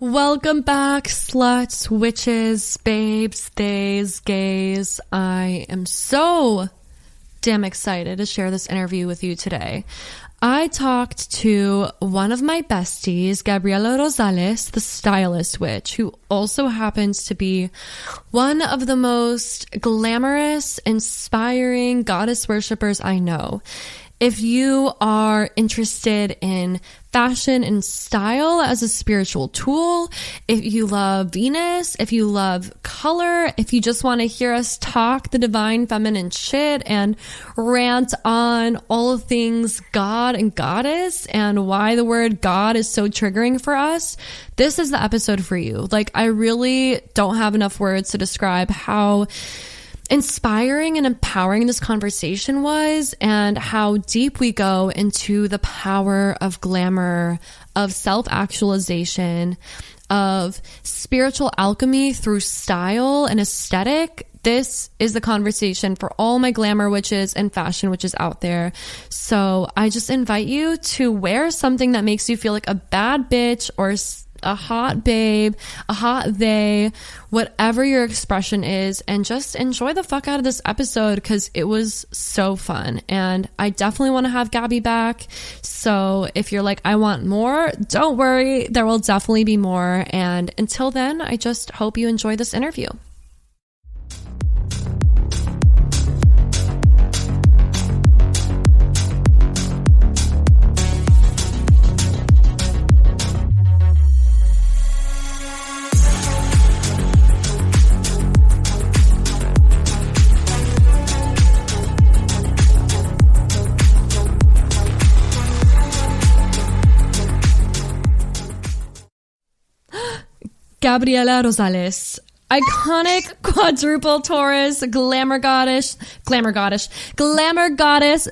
Welcome back, sluts, witches, babes, theys, gays. I am so damn excited to share this interview with you today. I talked to one of my besties, Gabriela Rosales, the Stylist Witch, who also happens to be one of the most glamorous, inspiring goddess worshippers I know. If you are interested in fashion and style as a spiritual tool, if you love Venus, if you love color, if you just want to hear us talk the divine feminine shit and rant on all things God and goddess and why the word God is so triggering for us, this is the episode for you. Like, I really don't have enough words to describe how inspiring and empowering this conversation was, and how deep we go into the power of glamour, of self-actualization, of spiritual alchemy through style and aesthetic. This is the conversation for all my glamour witches and fashion witches out there. So I just invite you to wear something that makes you feel like a bad bitch or a hot babe, a hot they, whatever your expression is, and just enjoy the fuck out of this episode because it was so fun. And I definitely want to have Gabi back. So if you're like, I want more, don't worry, there will definitely be more. And until then, I just hope you enjoy this interview. Gabriela Rosales, iconic quadruple Taurus, glamour goddess,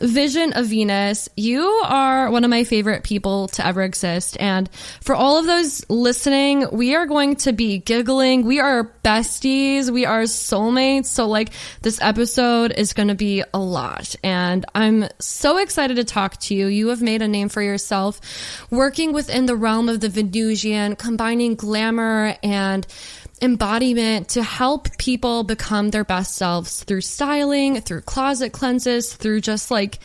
vision of Venus. You are one of my favorite people to ever exist. And for all of those listening, we are going to be giggling. We are besties. We are soulmates. So like, this episode is going to be a lot. And I'm so excited to talk to you. You have made a name for yourself working within the realm of the Venusian, combining glamour and embodiment to help people become their best selves through styling, through closet cleanses, through just like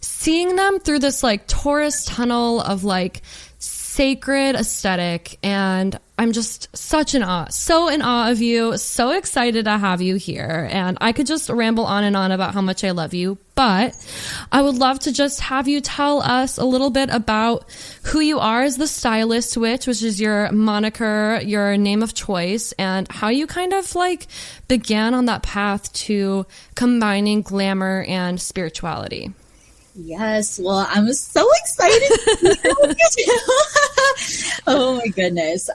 seeing them through this like Taurus tunnel of like sacred aesthetic. And I'm just so in awe of you, so excited to have you here. And I could just ramble on and on about how much I love you, but I would love to just have you tell us a little bit about who you are as the Stylist Witch, which is your moniker, your name of choice, and how you kind of like began on that path to combining glamour and spirituality. Yes, well, I'm so excited. Oh my goodness.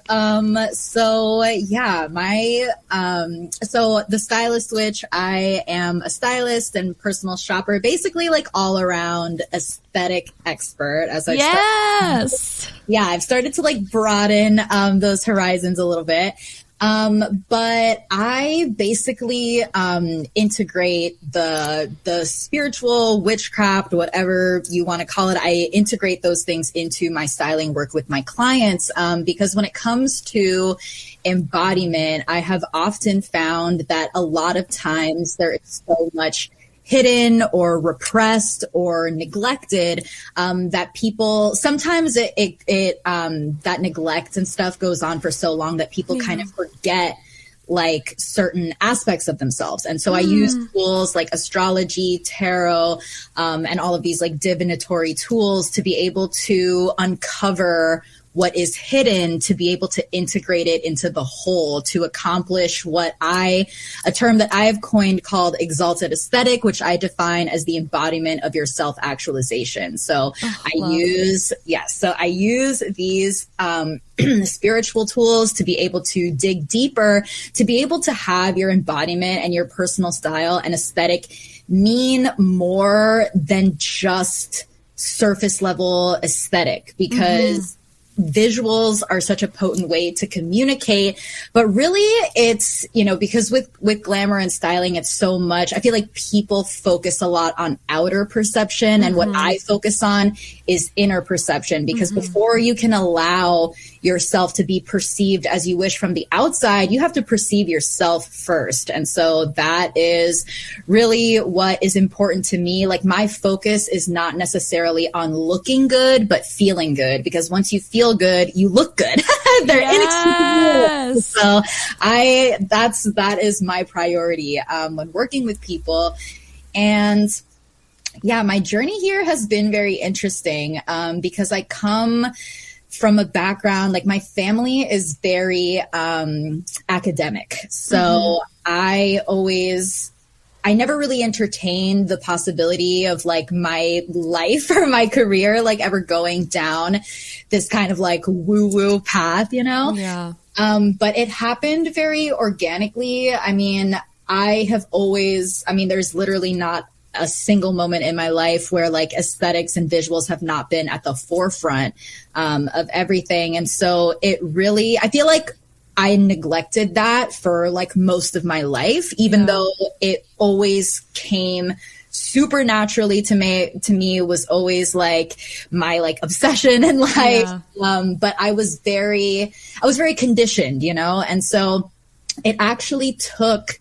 So the Stylist Witch, I am a stylist and personal shopper, basically like all around aesthetic expert, as I've I've started to like broaden those horizons a little bit. But I basically integrate the spiritual witchcraft, whatever you want to call it. I integrate those things into my styling work with my clients, because when it comes to embodiment, I have often found that a lot of times there is so much hidden or repressed or neglected, that people sometimes that neglect and stuff goes on for so long that people kind of forget like certain aspects of themselves. And so I use tools like astrology, tarot, and all of these like divinatory tools to be able to uncover what is hidden, to be able to integrate it into the whole, to accomplish a term that I have coined called exalted aesthetic, which I define as the embodiment of your self-actualization. So I use these spiritual tools to be able to dig deeper, to be able to have your embodiment and your personal style and aesthetic mean more than just surface level aesthetic, because visuals are such a potent way to communicate, but really it's, because with glamour and styling, it's so much, I feel like people focus a lot on outer perception, and what I focus on is inner perception, because before you can allow yourself to be perceived as you wish from the outside, you have to perceive yourself first. And so that is really what is important to me. Like, my focus is not necessarily on looking good, but feeling good, because once you feel good, you look good. They're inexcusable. So that is my priority when working with people. And yeah, my journey here has been very interesting because I come from a background, like, my family is very academic. So I never really entertained the possibility of, like, my life or my career, like, ever going down this kind of, like, woo-woo path, you know? Yeah. But it happened very organically. I mean, there's literally not a single moment in my life where, like, aesthetics and visuals have not been at the forefront of everything. And so I feel like I neglected that for, like, most of my life, even though it always came super naturally to me. It was always, like, my, like, obsession in life. But I was very conditioned, you know? And so it actually took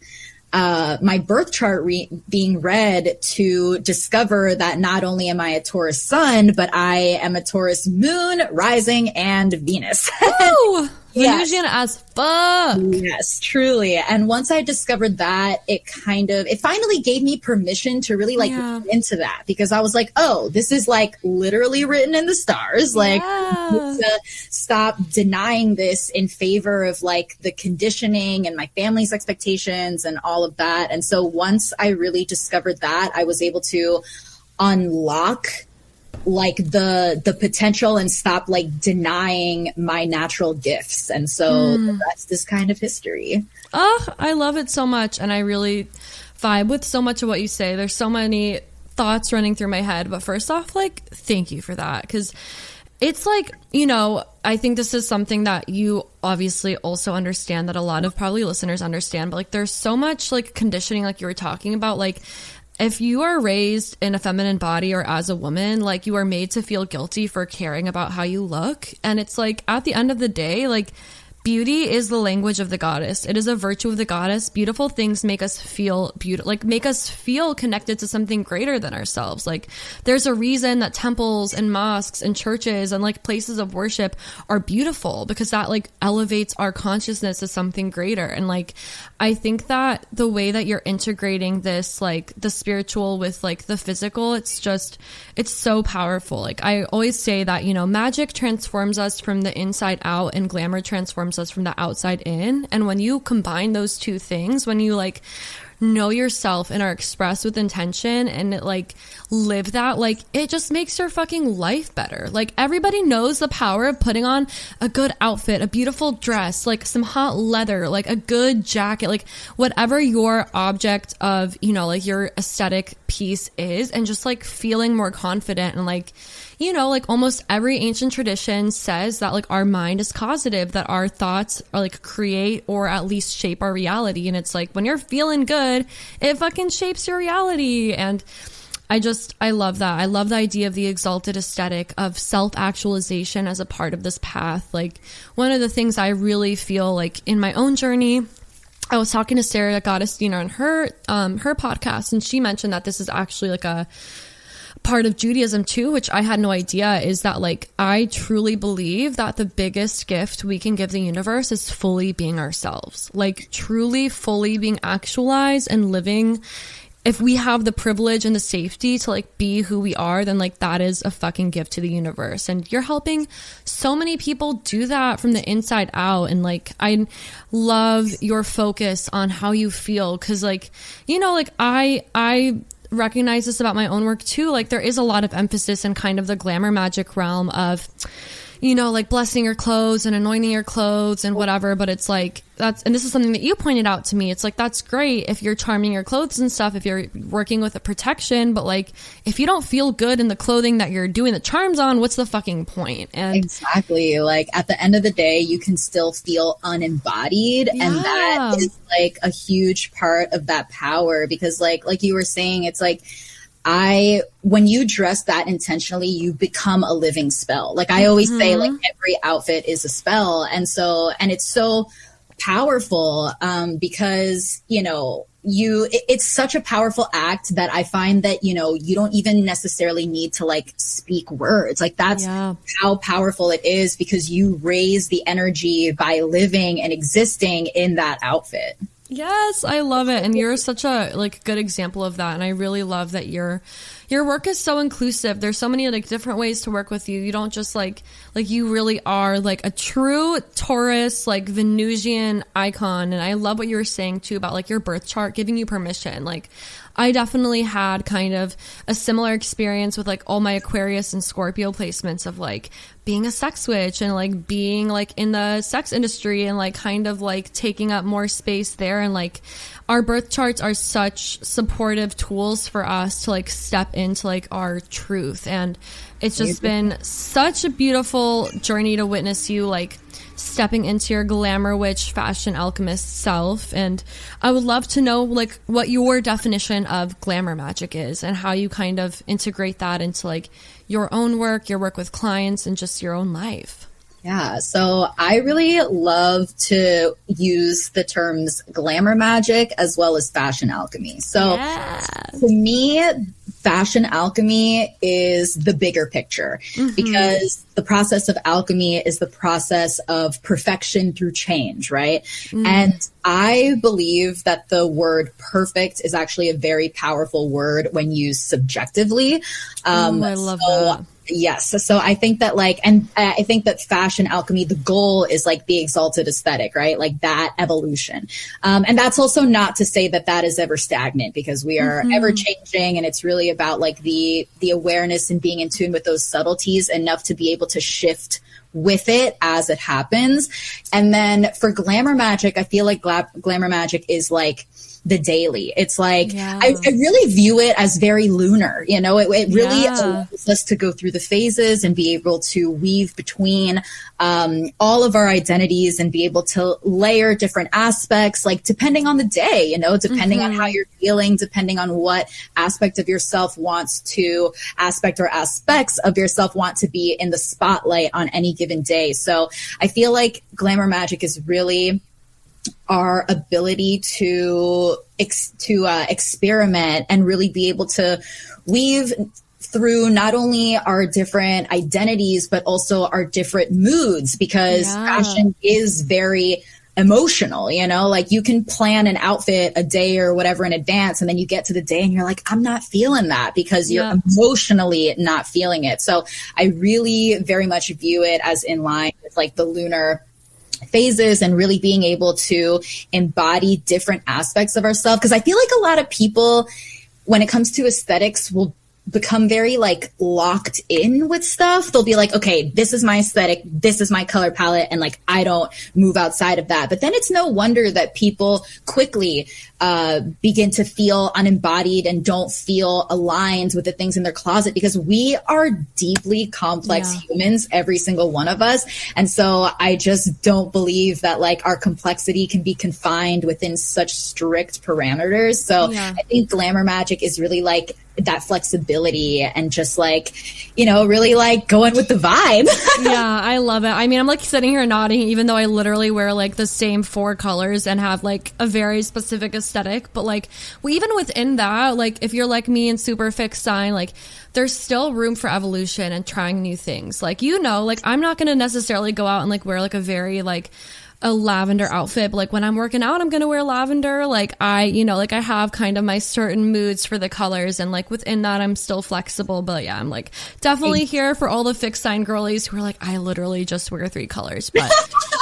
my birth chart being read to discover that not only am I a Taurus sun, but I am a Taurus moon, rising, and Venus. Ooh, Venusian as fuck. Yes, truly. And once I discovered that, it finally gave me permission to really, like, get into that, because I was like, oh, this is, like, literally written in the stars. Like, to stop denying this in favor of, like, the conditioning and my family's expectations and all of that. And so once I really discovered that, I was able to unlock, like, the potential and stop, like, denying my natural gifts. And so that's this kind of history. Oh, I love it so much. And I really vibe with so much of what you say. There's so many thoughts running through my head. But first off, like, thank you for that. Because it's like, you know, I think this is something that you obviously also understand, that a lot of probably listeners understand. But, like, there's so much, like, conditioning, like you were talking about, like, if you are raised in a feminine body or as a woman, like, you are made to feel guilty for caring about how you look. And it's like, at the end of the day, like, beauty is the language of the goddess. It is a virtue of the goddess. Beautiful things make us feel beautiful, like, make us feel connected to something greater than ourselves. Like, there's a reason that temples and mosques and churches and, like, places of worship are beautiful, because that, like, elevates our consciousness to something greater. And, like, I think that the way that you're integrating this, like, the spiritual with, like, the physical, it's so powerful. Like, I always say that, you know, magic transforms us from the inside out and glamour transforms us from the outside in. And when you combine those two things, when you, like, know yourself and are expressed with intention and, like, live that, like, it just makes your fucking life better. Like, everybody knows the power of putting on a good outfit, a beautiful dress, like, some hot leather, like, a good jacket, like, whatever your object of, you know, like, your aesthetic piece is, and just, like, feeling more confident. And, like, you know, like, almost every ancient tradition says that, like, our mind is causative, that our thoughts are, like, create or at least shape our reality. And it's like, when you're feeling good, it fucking shapes your reality. And I love that. I love the idea of the exalted aesthetic of self-actualization as a part of this path. Like, one of the things I really feel like in my own journey, I was talking to Sarah Gottesdiener on her podcast, and she mentioned that this is actually, like, a part of Judaism too, which I had no idea, is that, like, I truly believe that the biggest gift we can give the universe is fully being ourselves, like, truly fully being actualized and living. If we have the privilege and the safety to, like, be who we are, then, like, that is a fucking gift to the universe. And you're helping so many people do that from the inside out. And, like, I love your focus on how you feel, because, like, you know, like, I recognize this about my own work too. Like, there is a lot of emphasis in kind of the glamour magic realm of, you know, like, blessing your clothes and anointing your clothes and whatever. But it's like, and this is something that you pointed out to me. It's like, that's great if you're charming your clothes and stuff, if you're working with a protection, but, like, if you don't feel good in the clothing that you're doing the charms on, what's the fucking point? And exactly, like, at the end of the day, you can still feel unembodied. And that is, like, a huge part of that power, because, like you were saying, it's like, when you dress that intentionally, you become a living spell. Like I always say, like every outfit is a spell. And it's so powerful, because, you know, it's such a powerful act that I find that, you know, you don't even necessarily need to like speak words. Like that's how powerful it is, because you raise the energy by living and existing in that outfit. Yes, I love it. And you're such a like good example of that. And I really love that your work is so inclusive. There's so many like different ways to work with you. You don't just like you really are like a true Taurus, like Venusian icon. And I love what you were saying too about like your birth chart giving you permission. Like I definitely had kind of a similar experience with like all my Aquarius and Scorpio placements of like being a sex witch and like being like in the sex industry and like kind of like taking up more space there. And like our birth charts are such supportive tools for us to like step into like our truth. And it's just been such a beautiful journey to witness you like stepping into your glamour witch fashion alchemist self. And I would love to know like what your definition of glamour magic is and how you kind of integrate that into like your own work, your work with clients, and just your own life. Yeah, so I really love to use the terms glamour magic as well as fashion alchemy. So to me, fashion alchemy is the bigger picture, because the process of alchemy is the process of perfection through change, right? And I believe that the word perfect is actually a very powerful word when used subjectively. I love that. Yes. So I think that like, and I think that fashion alchemy, the goal is like the exalted aesthetic, right? Like that evolution. And that's also not to say that that is ever stagnant, because we are ever changing, and it's really about like the awareness and being in tune with those subtleties enough to be able to shift with it as it happens. And then for glamour magic, I feel like glamour magic is like the daily. It's like, I really view it as very lunar, you know, it really allows us to go through the phases and be able to weave between all of our identities and be able to layer different aspects, like depending on the day, you know, depending on how you're feeling, depending on what aspect of yourself aspects of yourself want to be in the spotlight on any given day. So I feel like glamour magic is really our ability to experiment and really be able to weave through not only our different identities, but also our different moods, because fashion is very emotional, you know, like you can plan an outfit a day or whatever in advance, and then you get to the day and you're like, I'm not feeling that, because you're emotionally not feeling it. So I really very much view it as in line with like the lunar phases and really being able to embody different aspects of ourselves. Because I feel like a lot of people, when it comes to aesthetics, will become very like locked in with stuff. They'll be like, okay, this is my aesthetic, this is my color palette, and like I don't move outside of that. But then it's no wonder that people quickly begin to feel unembodied and don't feel aligned with the things in their closet, because we are deeply complex humans, every single one of us. And so I just don't believe that like our complexity can be confined within such strict parameters. So I think glamour magic is really like that flexibility and just like, you know, really like going with the vibe. Yeah, I love it. I mean, I'm like sitting here nodding, even though I literally wear like the same 4 colors and have like a very specific aesthetic. But like, even within that, like if you're like me and super fixed sign, like there's still room for evolution and trying new things. Like, you know, like I'm not going to necessarily go out and like wear like a very like a lavender outfit, but like when I'm working out, I'm gonna wear lavender. Like I have kind of my certain moods for the colors, and like within that I'm still flexible. But yeah, I'm like definitely here for all the fixed sign girlies who are like, I literally just wear 3 colors. But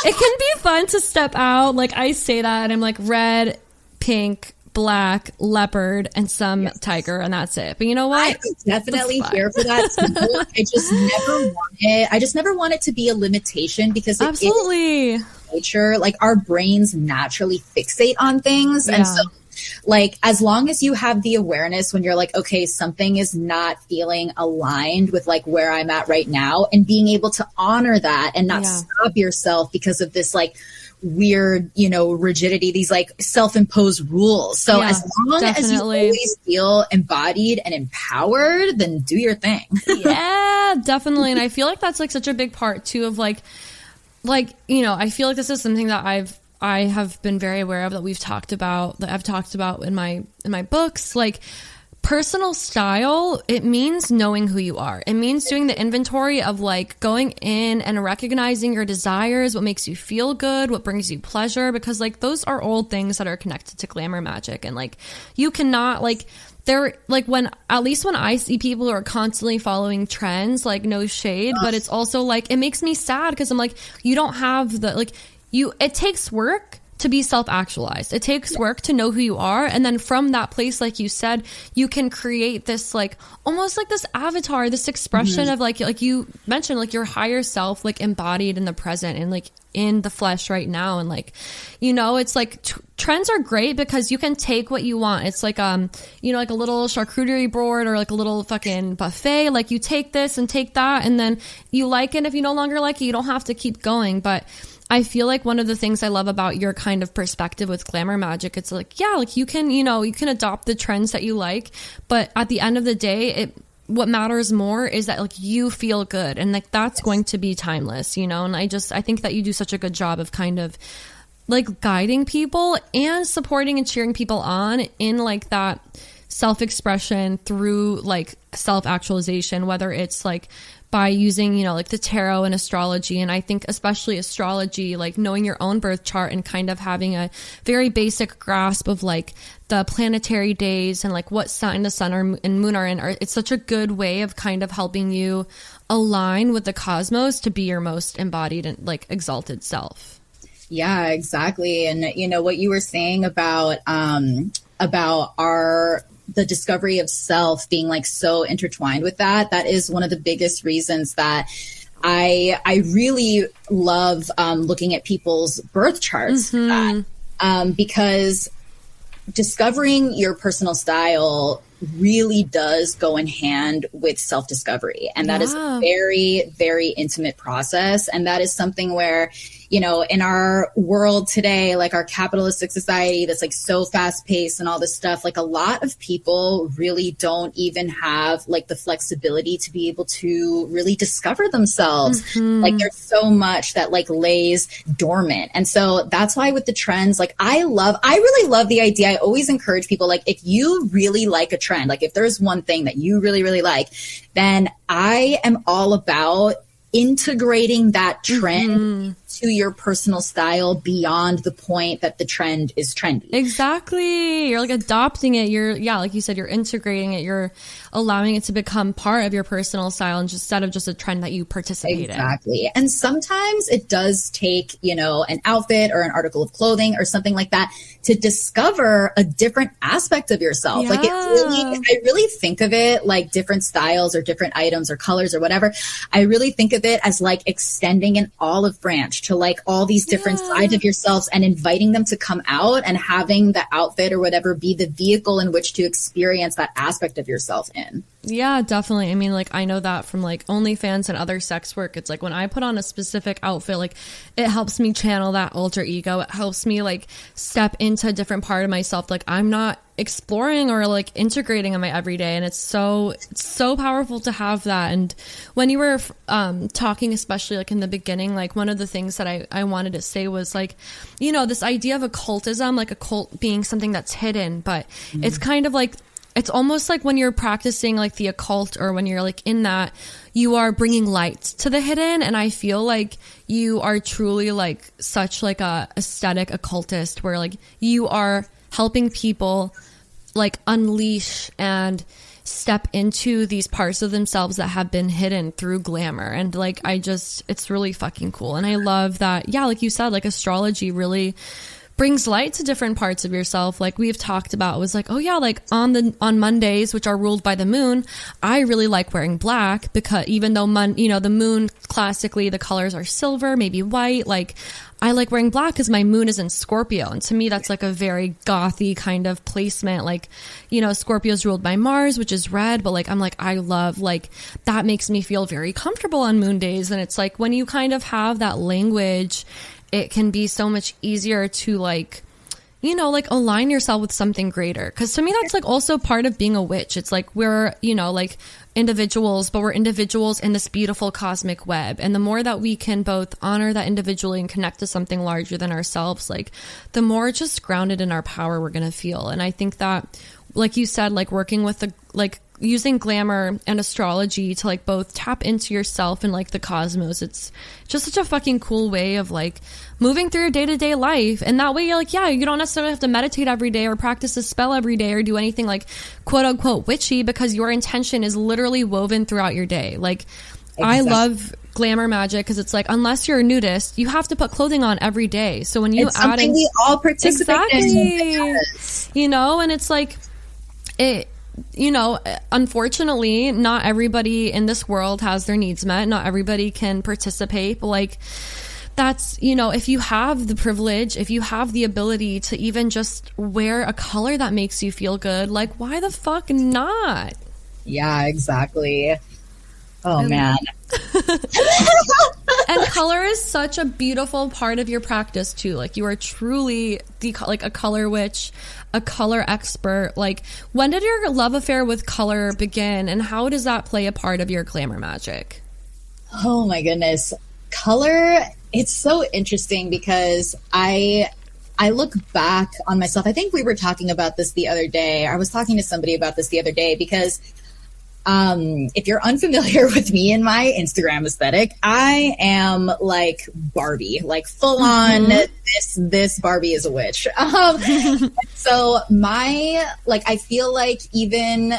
it can be fun to step out. Like I say that and I'm like red, pink, black, leopard, and some tiger, and that's it. But you know what? I'm definitely here for that too. I just never want it to be a limitation, because it is nature. Like our brains naturally fixate on things, and so like, as long as you have the awareness when you're like, okay, something is not feeling aligned with like where I'm at right now, and being able to honor that and not stop yourself because of this like weird, you know, rigidity, these like self-imposed rules. So as long as you always feel embodied and empowered, then do your thing. Yeah, definitely. And I feel like that's like such a big part too of like, you know, I feel like this is something that I have been very aware of, that we've talked about, that I've talked about in my books. Like, personal style, it means knowing who you are. It means doing the inventory of like going in and recognizing your desires, what makes you feel good, what brings you pleasure, because like those are all things that are connected to glamour magic. And like, you cannot like, they're like, when, at least when I see people who are constantly following trends, like, no shade, but it's also like, it makes me sad because I'm like, you don't have the, like, it takes work to be self-actualized. It takes work to know who you are. And then from that place, like you said, you can create this, like, almost like this avatar, this expression of like you mentioned, like your higher self, like embodied in the present and like in the flesh right now. And like, you know, it's like trends are great because you can take what you want. It's like, you know, like a little charcuterie board or like a little fucking buffet. Like, you take this and take that, and then you like it. If you no longer like it, you don't have to keep going. But I feel like one of the things I love about your kind of perspective with Glamour Magick, it's like, yeah, like you can, you know, you can adopt the trends that you like, but at the end of the day, what matters more is that like you feel good, and like that's going to be timeless, you know. And I think that you do such a good job of kind of like guiding people and supporting and cheering people on in like that self-expression through like self-actualization, whether it's like by using, you know, like the tarot and astrology. And I think especially astrology, like knowing your own birth chart and kind of having a very basic grasp of like the planetary days and like what sign the sun and moon are in. It's such a good way of kind of helping you align with the cosmos to be your most embodied and like exalted self. Yeah, exactly. And you know what you were saying about the discovery of self being like so intertwined with that is one of the biggest reasons that I really love looking at people's birth charts for that, because discovering your personal style really does go in hand with self-discovery. And that is a very, very intimate process. And that is something where, you know, in our world today, like our capitalistic society that's like so fast paced and all this stuff, like a lot of people really don't even have like the flexibility to be able to really discover themselves. Like there's so much that like lays dormant. And so that's why with the trends, like I really love the idea. I always encourage people, like, if you really like a trend, like if there's one thing that you really, really like, then I am all about integrating that trend to your personal style beyond the point that the trend is trendy. Exactly. You're like adopting it. Like you said, you're integrating it. You're allowing it to become part of your personal style instead of just a trend that you participate in. Exactly. And sometimes it does take, you know, an outfit or an article of clothing or something like that to discover a different aspect of yourself. Like I really think of it like different styles or different items or colors or whatever. I really think of it as like extending an olive branch to like all these different sides of yourselves and inviting them to come out, and having the outfit or whatever be the vehicle in which to experience that aspect of yourself in. Yeah, definitely. I mean, like, I know that from like OnlyFans and other sex work. It's like when I put on a specific outfit, like it helps me channel that alter ego. It helps me like step into a different part of myself. Like I'm not exploring or like integrating in my everyday, and it's so powerful to have that. And when you were talking, especially like in the beginning, like one of the things that I wanted to say was like, you know, this idea of occultism, like a cult being something that's hidden, but it's kind of like, it's almost like when you're practicing like the occult, or when you're like in that, you are bringing light to the hidden. And I feel like you are truly like such like a aesthetic occultist, where like you are helping people like unleash and step into these parts of themselves that have been hidden through glamour. And like, it's really fucking cool. And I love that. Yeah. Like you said, like astrology really brings light to different parts of yourself. Like we've talked about, it was like, oh yeah, like on Mondays, which are ruled by the moon, I really like wearing black because even though the moon, classically the colors are silver, maybe white, like I like wearing black because my moon is in Scorpio. And to me, that's like a very gothy kind of placement. Like, Scorpio's ruled by Mars, which is red, but like, I'm like, I love, like, that makes me feel very comfortable on moon days. And it's like, when you kind of have that language, it can be so much easier to like, like align yourself with something greater. Cause to me, that's like also part of being a witch. It's like, we're, like individuals, but we're individuals in this beautiful cosmic web. And the more that we can both honor that individually and connect to something larger than ourselves, like the more just grounded in our power we're going to feel. And I think that, like you said, like working with using glamour and astrology to like both tap into yourself and like the cosmos, it's just such a fucking cool way of like moving through your day-to-day life. And that way you're like, yeah, you don't necessarily have to meditate every day or practice a spell every day or do anything like quote unquote witchy, because your intention is literally woven throughout your day. Like exactly. I love Glamour Magick because it's like, unless you're a nudist, you have to put clothing on every day. So when you add in, we all participate exactly, in, and it's like it. Unfortunately, not everybody in this world has their needs met. Not everybody can participate. But like, that's, if you have the privilege, if you have the ability to even just wear a color that makes you feel good, like, why the fuck not? Yeah, exactly. Oh, man. And color is such a beautiful part of your practice too. Like, you are truly a color witch, a color expert. Like, when did your love affair with color begin, and how does that play a part of your glamour magic? Oh my goodness. Color, it's so interesting because I look back on myself. I think we were talking about this the other day. I was talking to somebody about this the other day because if you're unfamiliar with me and my Instagram aesthetic, I am like Barbie, like full on this Barbie is a witch. So I feel like even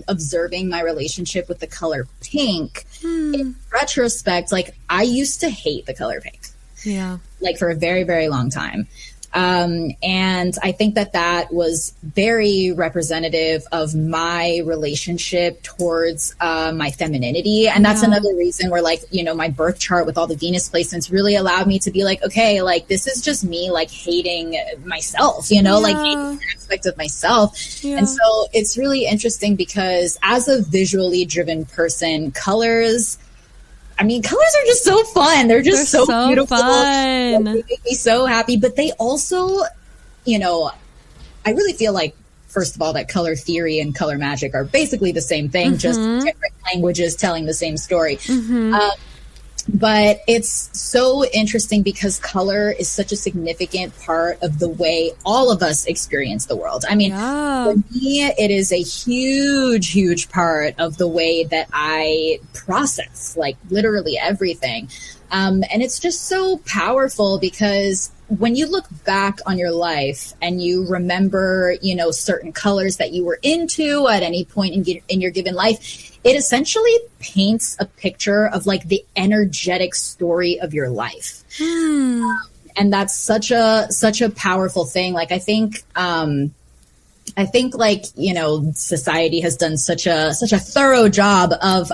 observing my relationship with the color pink, in retrospect, like I used to hate the color pink. Yeah. Like for a very, very long time. And I think that was very representative of my relationship towards my femininity. And that's another reason where, like, my birth chart with all the Venus placements really allowed me to be like, okay, like this is just me like hating myself, like hating an aspect of myself. Yeah. And so it's really interesting because as a visually driven person, colors are just so fun. They're so beautiful. Fun. They make me so happy. But they also, I really feel like, first of all, that color theory and color magic are basically the same thing, just different languages telling the same story. But it's so interesting because color is such a significant part of the way all of us experience the world. I mean, for me, it is a huge, huge part of the way that I process, like literally everything. And it's just so powerful because when you look back on your life and you remember, certain colors that you were into at any point in your given life, it essentially paints a picture of like the energetic story of your life. And that's such a powerful thing. Like, I think like, society has done such a thorough job of,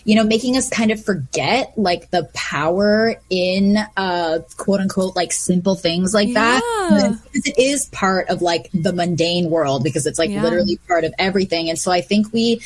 making us kind of forget like the power in, quote unquote, like simple things like that. Because it is part of like the mundane world, because it's like literally part of everything. And so I think we,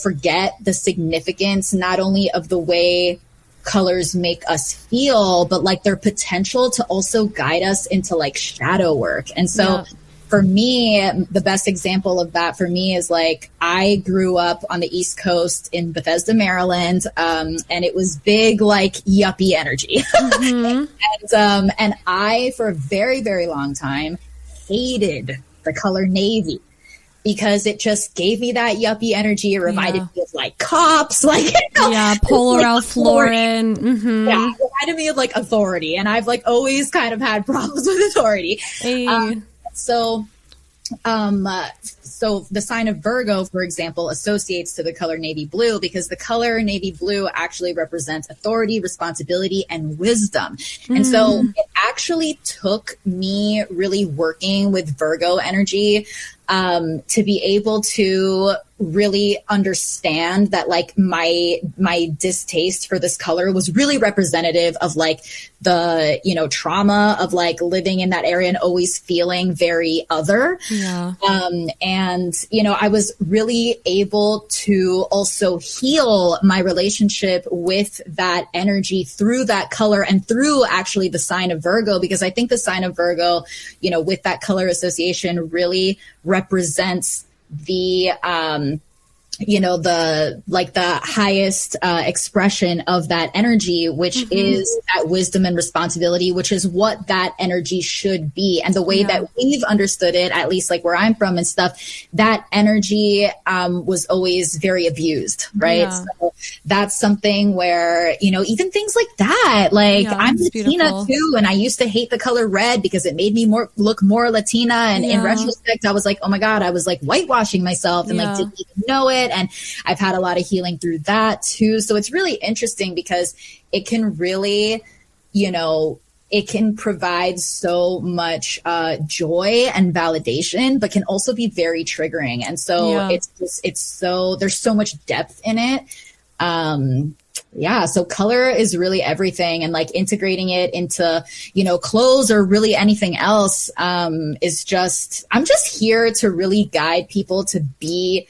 forget the significance, not only of the way colors make us feel, but like their potential to also guide us into like shadow work. And so for me, the best example of that for me is like, I grew up on the East Coast in Bethesda, Maryland. And it was big, like yuppie energy. And I, for a very, very long time, hated the color navy, because it just gave me that yuppie energy. It reminded me of like cops, like, Polo Ralph Lauren. Yeah, it reminded me of like authority. And I've like always kind of had problems with authority. So the sign of Virgo, for example, associates to the color navy blue because the color navy blue actually represents authority, responsibility, and wisdom. And so it actually took me really working with Virgo energy to be able to really understand that like my distaste for this color was really representative of like the, you know, trauma of like living in that area and always feeling very other. Yeah. And, you know, I was really able to also heal my relationship with that energy through that color and through actually the sign of Virgo, because I think the sign of Virgo, you know, with that color association really represents the, you know, the highest expression of that energy, which is that wisdom and responsibility, which is what that energy should be. And the way that we've understood it, at least like where I'm from and stuff, that energy was always very abused, right? Yeah. So that's something where, you know, even things like that, like I'm Latina too, and I used to hate the color red because it made me look more Latina. And in retrospect, I was like, oh my God, I was like whitewashing myself and like didn't even know it. And I've had a lot of healing through that too. So it's really interesting because it can really, you know, it can provide so much joy and validation, but can also be very triggering. And so it's so, there's so much depth in it. So color is really everything, and like integrating it into, you know, clothes or really anything else is just, I'm just here to really guide people to be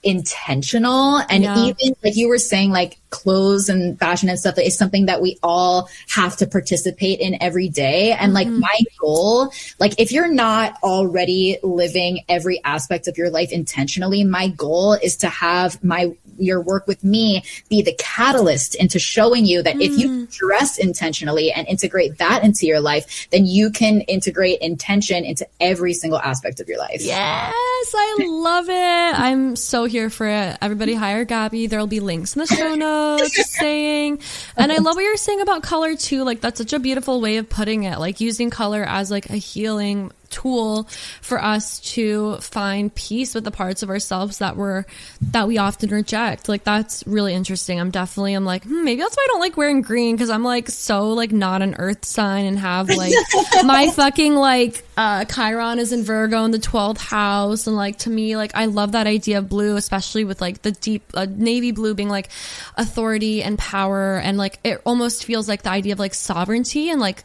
intentional. And even like you were saying, like clothes and fashion and stuff is something that we all have to participate in every day. And like my goal, like if you're not already living every aspect of your life intentionally, my goal is to have your work with me be the catalyst into showing you that if you dress intentionally and integrate that into your life, then you can integrate intention into every single aspect of your life. Yes, I love it. I'm so here for it. Everybody hire Gabi. There'll be links in the show notes. Just saying. And I love what you're saying about color too. Like that's such a beautiful way of putting it, like using color as like a healing tool for us to find peace with the parts of ourselves that we often reject. Like that's really interesting. I'm like, maybe that's why I don't like wearing green, because I'm like so like not an earth sign and have like my fucking like Chiron is in Virgo in the 12th house, and like to me, like I love that idea of blue, especially with like the deep navy blue being like authority and power, and like it almost feels like the idea of like sovereignty, and like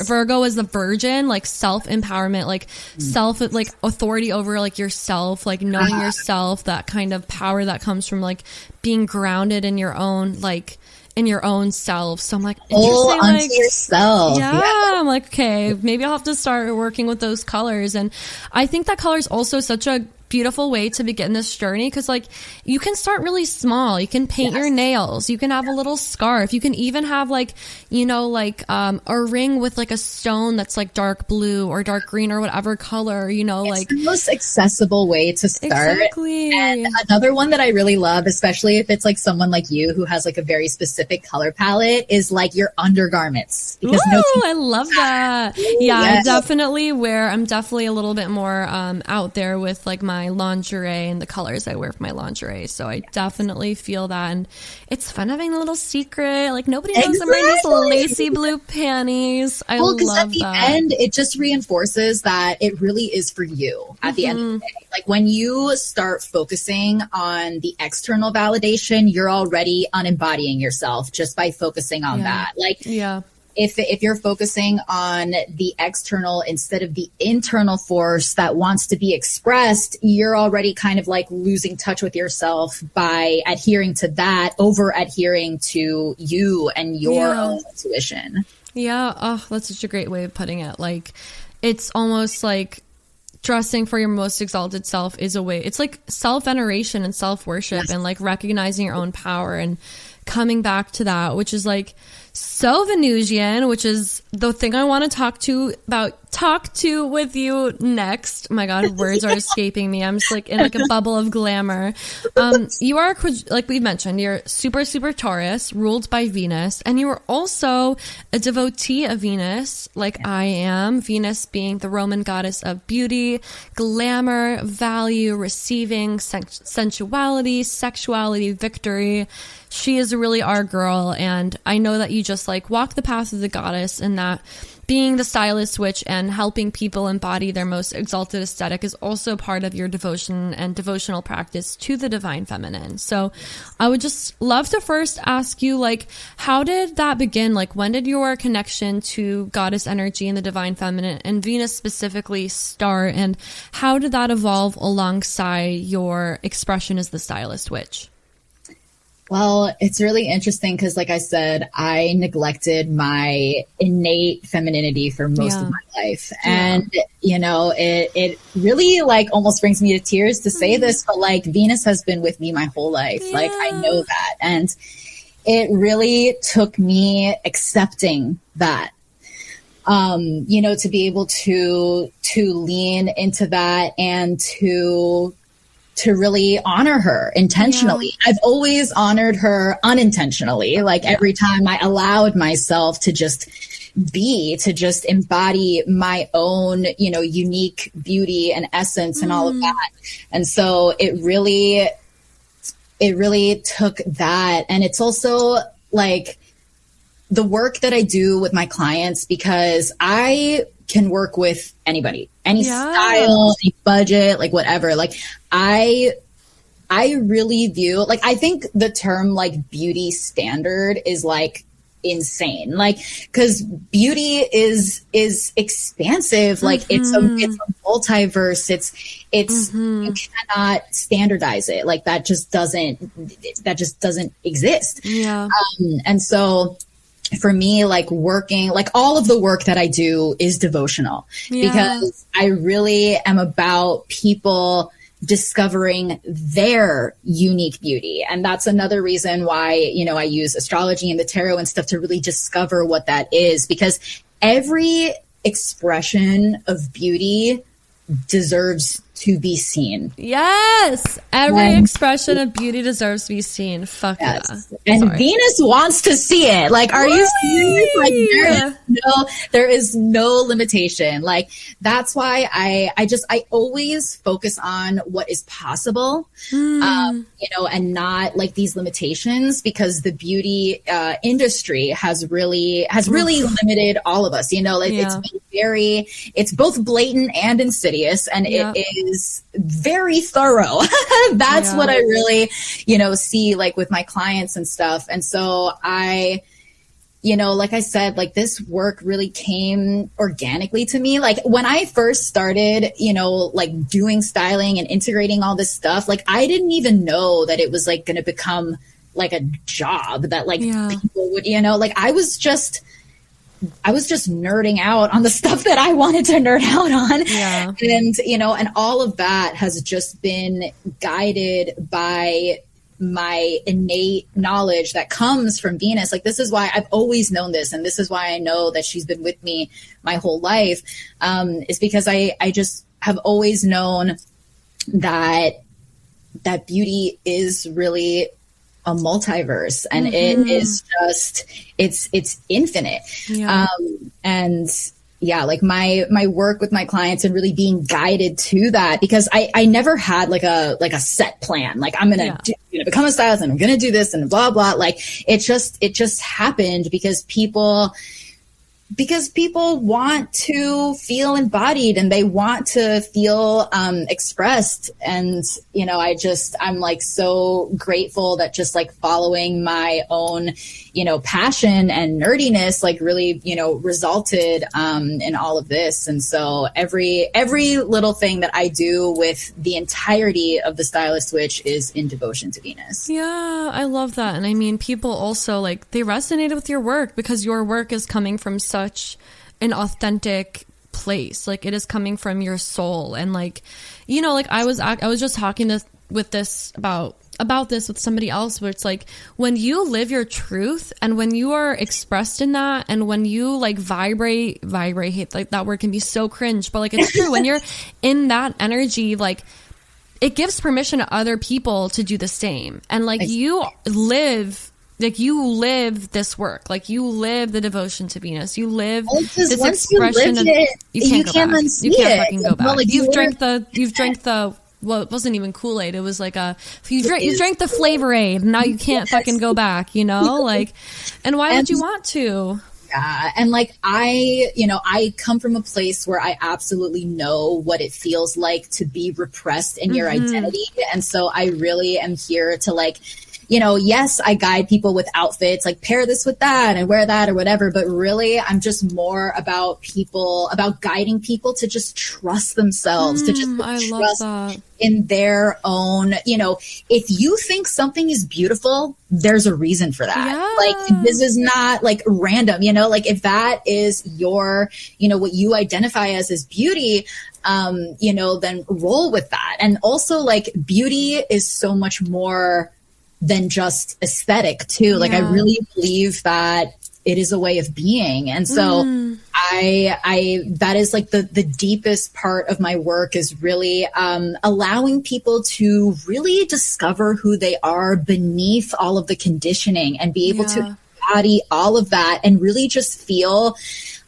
Virgo is the virgin, like self-empowerment, like self, like authority over like yourself, like knowing yourself, that kind of power that comes from like being grounded in your own, like in your own self. So I'm like, all unto yourself. Yeah, I'm like, okay, maybe I'll have to start working with those colors. And I think that color is also such a beautiful way to begin this journey, because like you can start really small. You can paint your nails, you can have a little scarf, you can even have like, you know, like a ring with like a stone that's like dark blue or dark green or whatever color, you know. It's like the most accessible way to start. Exactly. And another one that I really love, especially if it's like someone like you who has like a very specific color palette, is like your undergarments, because I love that. I'm definitely a little bit more out there with like my lingerie and the colors I wear for my lingerie. So I definitely feel that, and it's fun having a little secret. Like nobody knows I'm wearing these lacy blue panties. I love because at the end, it just reinforces that it really is for you at the end of the day. Like when you start focusing on the external validation, you're already unembodying yourself just by focusing on that. Like, if you're focusing on the external instead of the internal force that wants to be expressed, you're already kind of like losing touch with yourself by adhering to that over adhering to you and your own intuition. Yeah. Oh, that's such a great way of putting it. Like, it's almost like dressing for your most exalted self is a way. It's like self-veneration and self-worship and like recognizing your own power and coming back to that, which is like so Venusian, which is the thing I want to talk to with you next. My God, words are escaping me. I'm just like in like a bubble of glamour. You are, like we mentioned, you're super, super Taurus, ruled by Venus, and you are also a devotee of Venus, like I am. Venus being the Roman goddess of beauty, glamour, value, receiving, sensuality, sexuality, victory. She is really our girl, and I know that you just like walk the path of the goddess, and that being the stylist witch and helping people embody their most exalted aesthetic is also part of your devotion and devotional practice to the divine feminine. So I would just love to first ask you, like, how did that begin? Like, when did your connection to goddess energy and the divine feminine and Venus specifically start, and how did that evolve alongside your expression as the stylist witch? Well, it's really interesting because, like I said, I neglected my innate femininity for most of my life. And, you know, it really like almost brings me to tears to say this, but like Venus has been with me my whole life. Like, I know that. And it really took me accepting that, you know, to be able to lean into that and to really honor her intentionally. I've always honored her unintentionally. Like every time I allowed myself to just be, to just embody my own, you know, unique beauty and essence and all of that. And so it really took that. And it's also like the work that I do with my clients, because I can work with anybody, any style, any budget, like whatever. Like I really view, like, I think the term like beauty standard is like insane. Like, cause beauty is expansive. Like it's a multiverse. It's you cannot standardize it. Like that just doesn't exist. And so for me, like working, like all of the work that I do is devotional because I really am about people discovering their unique beauty. And that's another reason why, you know, I use astrology and the tarot and stuff to really discover what that is, because every expression of beauty deserves to be seen. Yes. Every expression of beauty deserves to be seen. Fuck yeah. And Venus wants to see it. Like, are you serious? Like, there is no limitation. Like, that's why I always focus on what is possible, you know, and not like these limitations, because the beauty industry has really limited all of us, you know, like it's both blatant and insidious, and it is very thorough. That's what I really, you know, see like with my clients and stuff. And so I, you know, like I said, like this work really came organically to me. Like when I first started, you know, like doing styling and integrating all this stuff, like I didn't even know that it was like going to become like a job that like people would, you know, like I was just nerding out on the stuff that I wanted to nerd out on. And, you know, and all of that has just been guided by my innate knowledge that comes from Venus. Like, this is why I've always known this. And this is why I know that she's been with me my whole life, is because I just have always known that beauty is really a multiverse, and it is just, it's infinite. And like my work with my clients and really being guided to that, because I never had like a set plan. Like I'm going to become a stylist and I'm going to do this and blah, blah. Like it just happened because people want to feel embodied and they want to feel expressed. And, you know, I'm like so grateful that just like following my own, you know, passion and nerdiness, like really, you know, resulted in all of this. And so every little thing that I do with the entirety of the Stylist Witch is in devotion to Venus. Yeah, I love that. And I mean, people also like, they resonated with your work because your work is coming from such an authentic place. Like it is coming from your soul. And like, you know, like I was just talking with somebody else, where it's like when you live your truth and when you are expressed in that, and when you like vibrate, hate like that word can be so cringe, but like it's true. When you're in that energy, like it gives permission to other people to do the same. And like you live this work, like you live the devotion to Venus. You live this expression of you can't unsee you can't fucking go back. Like, you've drank the well, it wasn't even Kool-Aid. It was like you drank the Flavor-Aid, and now you can't fucking go back, you know? Like, and why would you want to? Yeah. And like, I come from a place where I absolutely know what it feels like to be repressed in your identity. And so I really am here to like, yes, I guide people with outfits, like pair this with that and wear that or whatever. But really, I'm just more about guiding people to just trust themselves, to just trust in their own, if you think something is beautiful, there's a reason for that. Yeah. Like, this is not like random, like if that is your, what you identify as beauty, then roll with that. And also like beauty is so much more than just aesthetic too. Like, I really believe that it is a way of being. And so I that is like the deepest part of my work, is really allowing people to really discover who they are beneath all of the conditioning, and be able to embody all of that and really just feel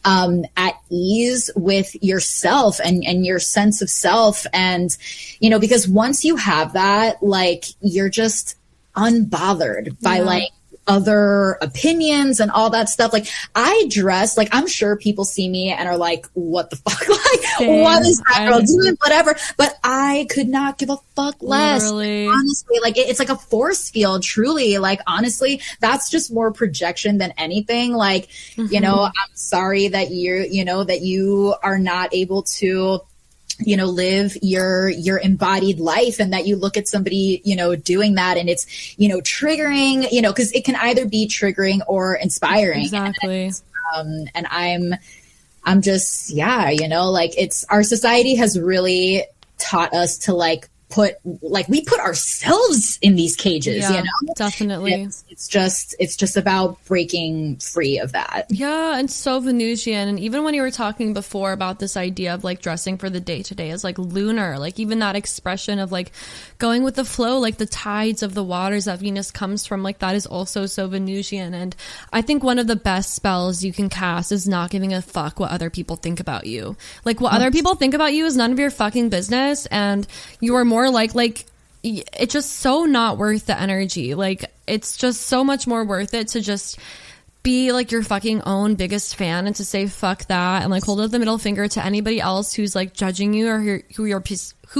at ease with yourself and your sense of self. And, because once you have that, like, you're just unbothered by like other opinions and all that stuff. Like, I dress, like, I'm sure people see me and are like, what the fuck? Like, what is that girl doing? Whatever. But I could not give a fuck less. Literally. Honestly, like, it's like a force field, truly. Like, honestly, that's just more projection than anything. Like, I'm sorry that that you are not able to live your embodied life, and that you look at somebody, doing that, and it's, triggering, because it can either be triggering or inspiring. Exactly. And I'm just, like, it's, our society has really taught us to we put ourselves in these cages, Definitely. It's just about breaking free of that. Yeah. And so Venusian. And even when you were talking before about this idea of like dressing for the day to day as like lunar, like even that expression of like going with the flow, like the tides of the waters that Venus comes from, like that is also so Venusian. And I think one of the best spells you can cast is not giving a fuck what other people think about you. Like, what other people think about you is none of your fucking business. And you are more like it's just so not worth the energy. Like, it's just so much more worth it to just be like your fucking own biggest fan, and to say fuck that, and like hold up the middle finger to anybody else who's like judging you, or who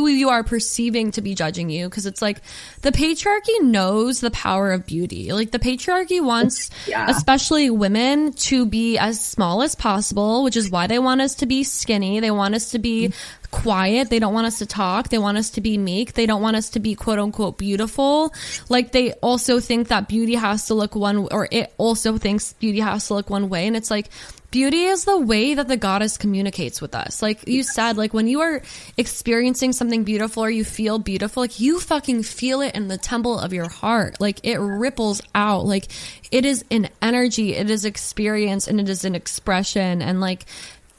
you are perceiving to be judging you. Because it's like the patriarchy knows the power of beauty. Like, the patriarchy wants especially women to be as small as possible, which is why they want us to be skinny. They want us to be quiet. They don't want us to talk. They want us to be meek. They don't want us to be quote unquote beautiful. Like, they also think that beauty has to look one, or it also thinks beauty has to look one way. And it's like, beauty is the way that the goddess communicates with us. Like you said, like when you are experiencing something beautiful, or you feel beautiful, like you fucking feel it in the temple of your heart. Like, it ripples out. Like, it is an energy, it is experience, and it is an expression. And like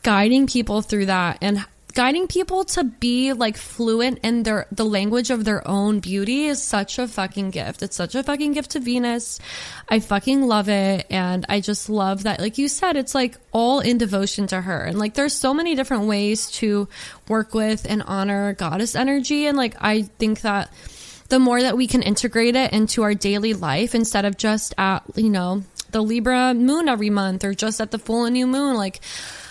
guiding people through that, and guiding people to be like fluent in the language of their own beauty is such a fucking gift. It's such a fucking gift to Venus. I fucking love it. And I just love that, like you said, it's like all in devotion to her. And like, there's so many different ways to work with and honor goddess energy. And like, I think that the more that we can integrate it into our daily life, instead of just at, the Libra moon every month, or just at the full and new moon, like,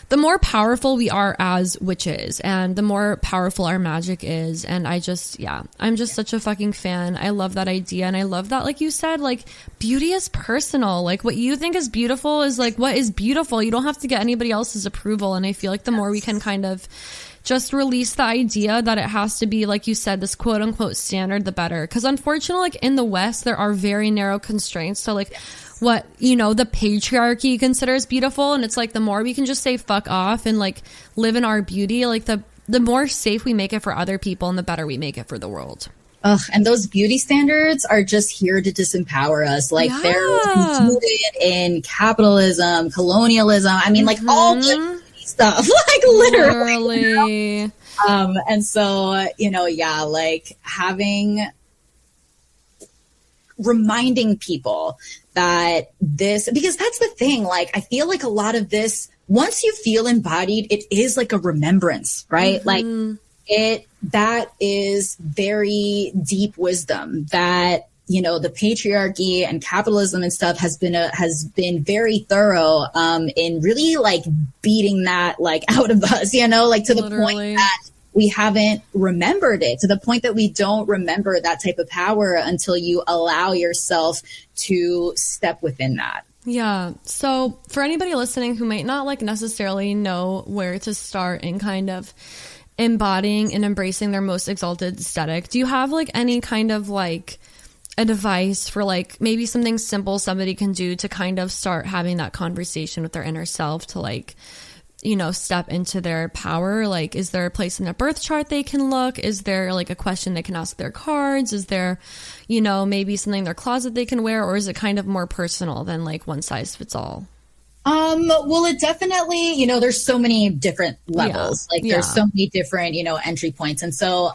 the more powerful we are as witches, and the more powerful our magic is. And I'm just such a fucking fan. I love that idea. And I love that, like you said, like, beauty is personal. Like, what you think is beautiful is like what is beautiful. You don't have to get anybody else's approval. And I feel like the more we can kind of just release the idea that it has to be, like you said, this quote unquote standard, the better. Because unfortunately, like in the West, there are very narrow constraints. So like, what, the patriarchy considers beautiful. And it's like, the more we can just say fuck off and like live in our beauty, like the more safe we make it for other people, and the better we make it for the world. Ugh, and those beauty standards are just here to disempower us. Like, they're rooted in capitalism, colonialism. I mean, like all the stuff, like literally. And so, like reminding people that this, because that's the thing, like, I feel like a lot of this, once you feel embodied, it is like a remembrance, right? Like, That is very deep wisdom that, the patriarchy and capitalism and stuff has been very thorough in really like beating that like out of us, like to the point that we haven't remembered it, to the point that we don't remember that type of power until you allow yourself to step within that. Yeah. So for anybody listening who might not like necessarily know where to start in kind of embodying and embracing their most exalted aesthetic, do you have like any kind of like advice for like maybe something simple somebody can do to kind of start having that conversation with their inner self to like, step into their power? Like, is there a place in their birth chart they can look? Is there like a question they can ask their cards? Is there, maybe something in their closet they can wear? Or is it kind of more personal than like one size fits all? Well, it definitely, there's so many different levels, there's so many different, entry points. And so,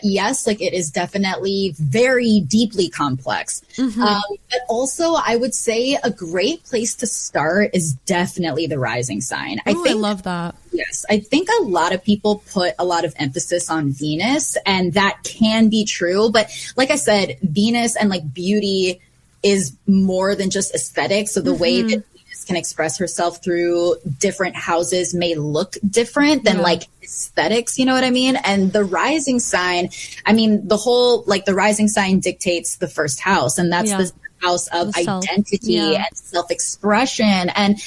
yes, like it is definitely very deeply complex. But also I would say a great place to start is definitely the rising sign. I love that. Yes. I think a lot of people put a lot of emphasis on Venus, and that can be true. But like I said, Venus and like beauty is more than just aesthetic. So the way that can express herself through different houses may look different than like aesthetics, you know what I mean? And the rising sign, the rising sign dictates the first house, and that's the house of identity and self-expression. And,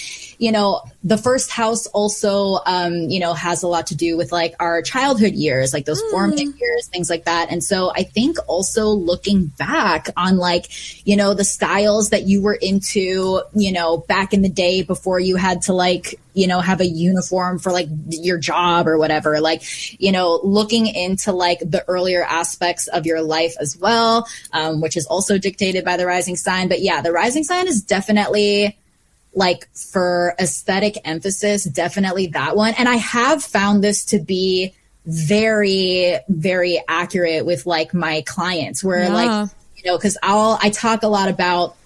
the first house also, has a lot to do with like our childhood years, like those formative years, things like that. And so I think also looking back on like, the styles that you were into, back in the day before you had to like, have a uniform for like your job or whatever, like, looking into like the earlier aspects of your life as well, which is also dictated by the rising sign. But yeah, the rising sign is definitely like for aesthetic emphasis, definitely that one. And I have found this to be very, very accurate with like my clients where like, cause I talk a lot about,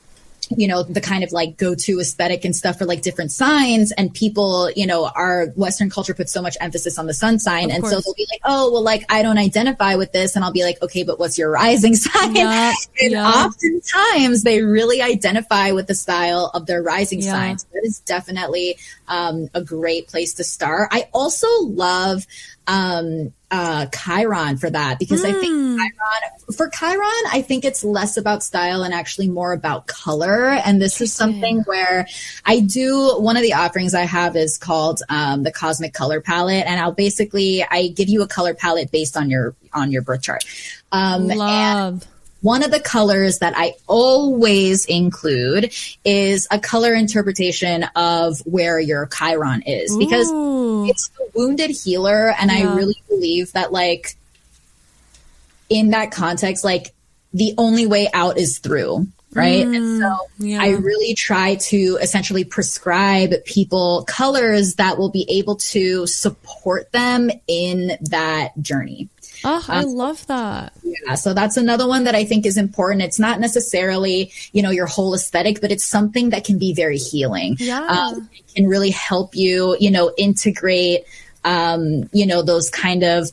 the kind of like go-to aesthetic and stuff for like different signs, and people, our Western culture puts so much emphasis on the sun sign. And so they'll be like, oh, well, like, I don't identify with this. And I'll be like, okay, but what's your rising sign? And oftentimes they really identify with the style of their rising sign. So that is definitely a great place to start. I also love Chiron for that, because I think Chiron, I think it's less about style and actually more about color. And this is something where one of the offerings I have is called the Cosmic Color Palette. And I give you a color palette based on your birth chart. And one of the colors that I always include is a color interpretation of where your Chiron is, because it's the wounded healer. And I really believe that like in that context, like the only way out is through. Right. And so I really try to essentially prescribe people colors that will be able to support them in that journey. Oh, I love that. Yeah. So that's another one that I think is important. It's not necessarily, your whole aesthetic, but it's something that can be very healing. It can really help you, integrate, those kind of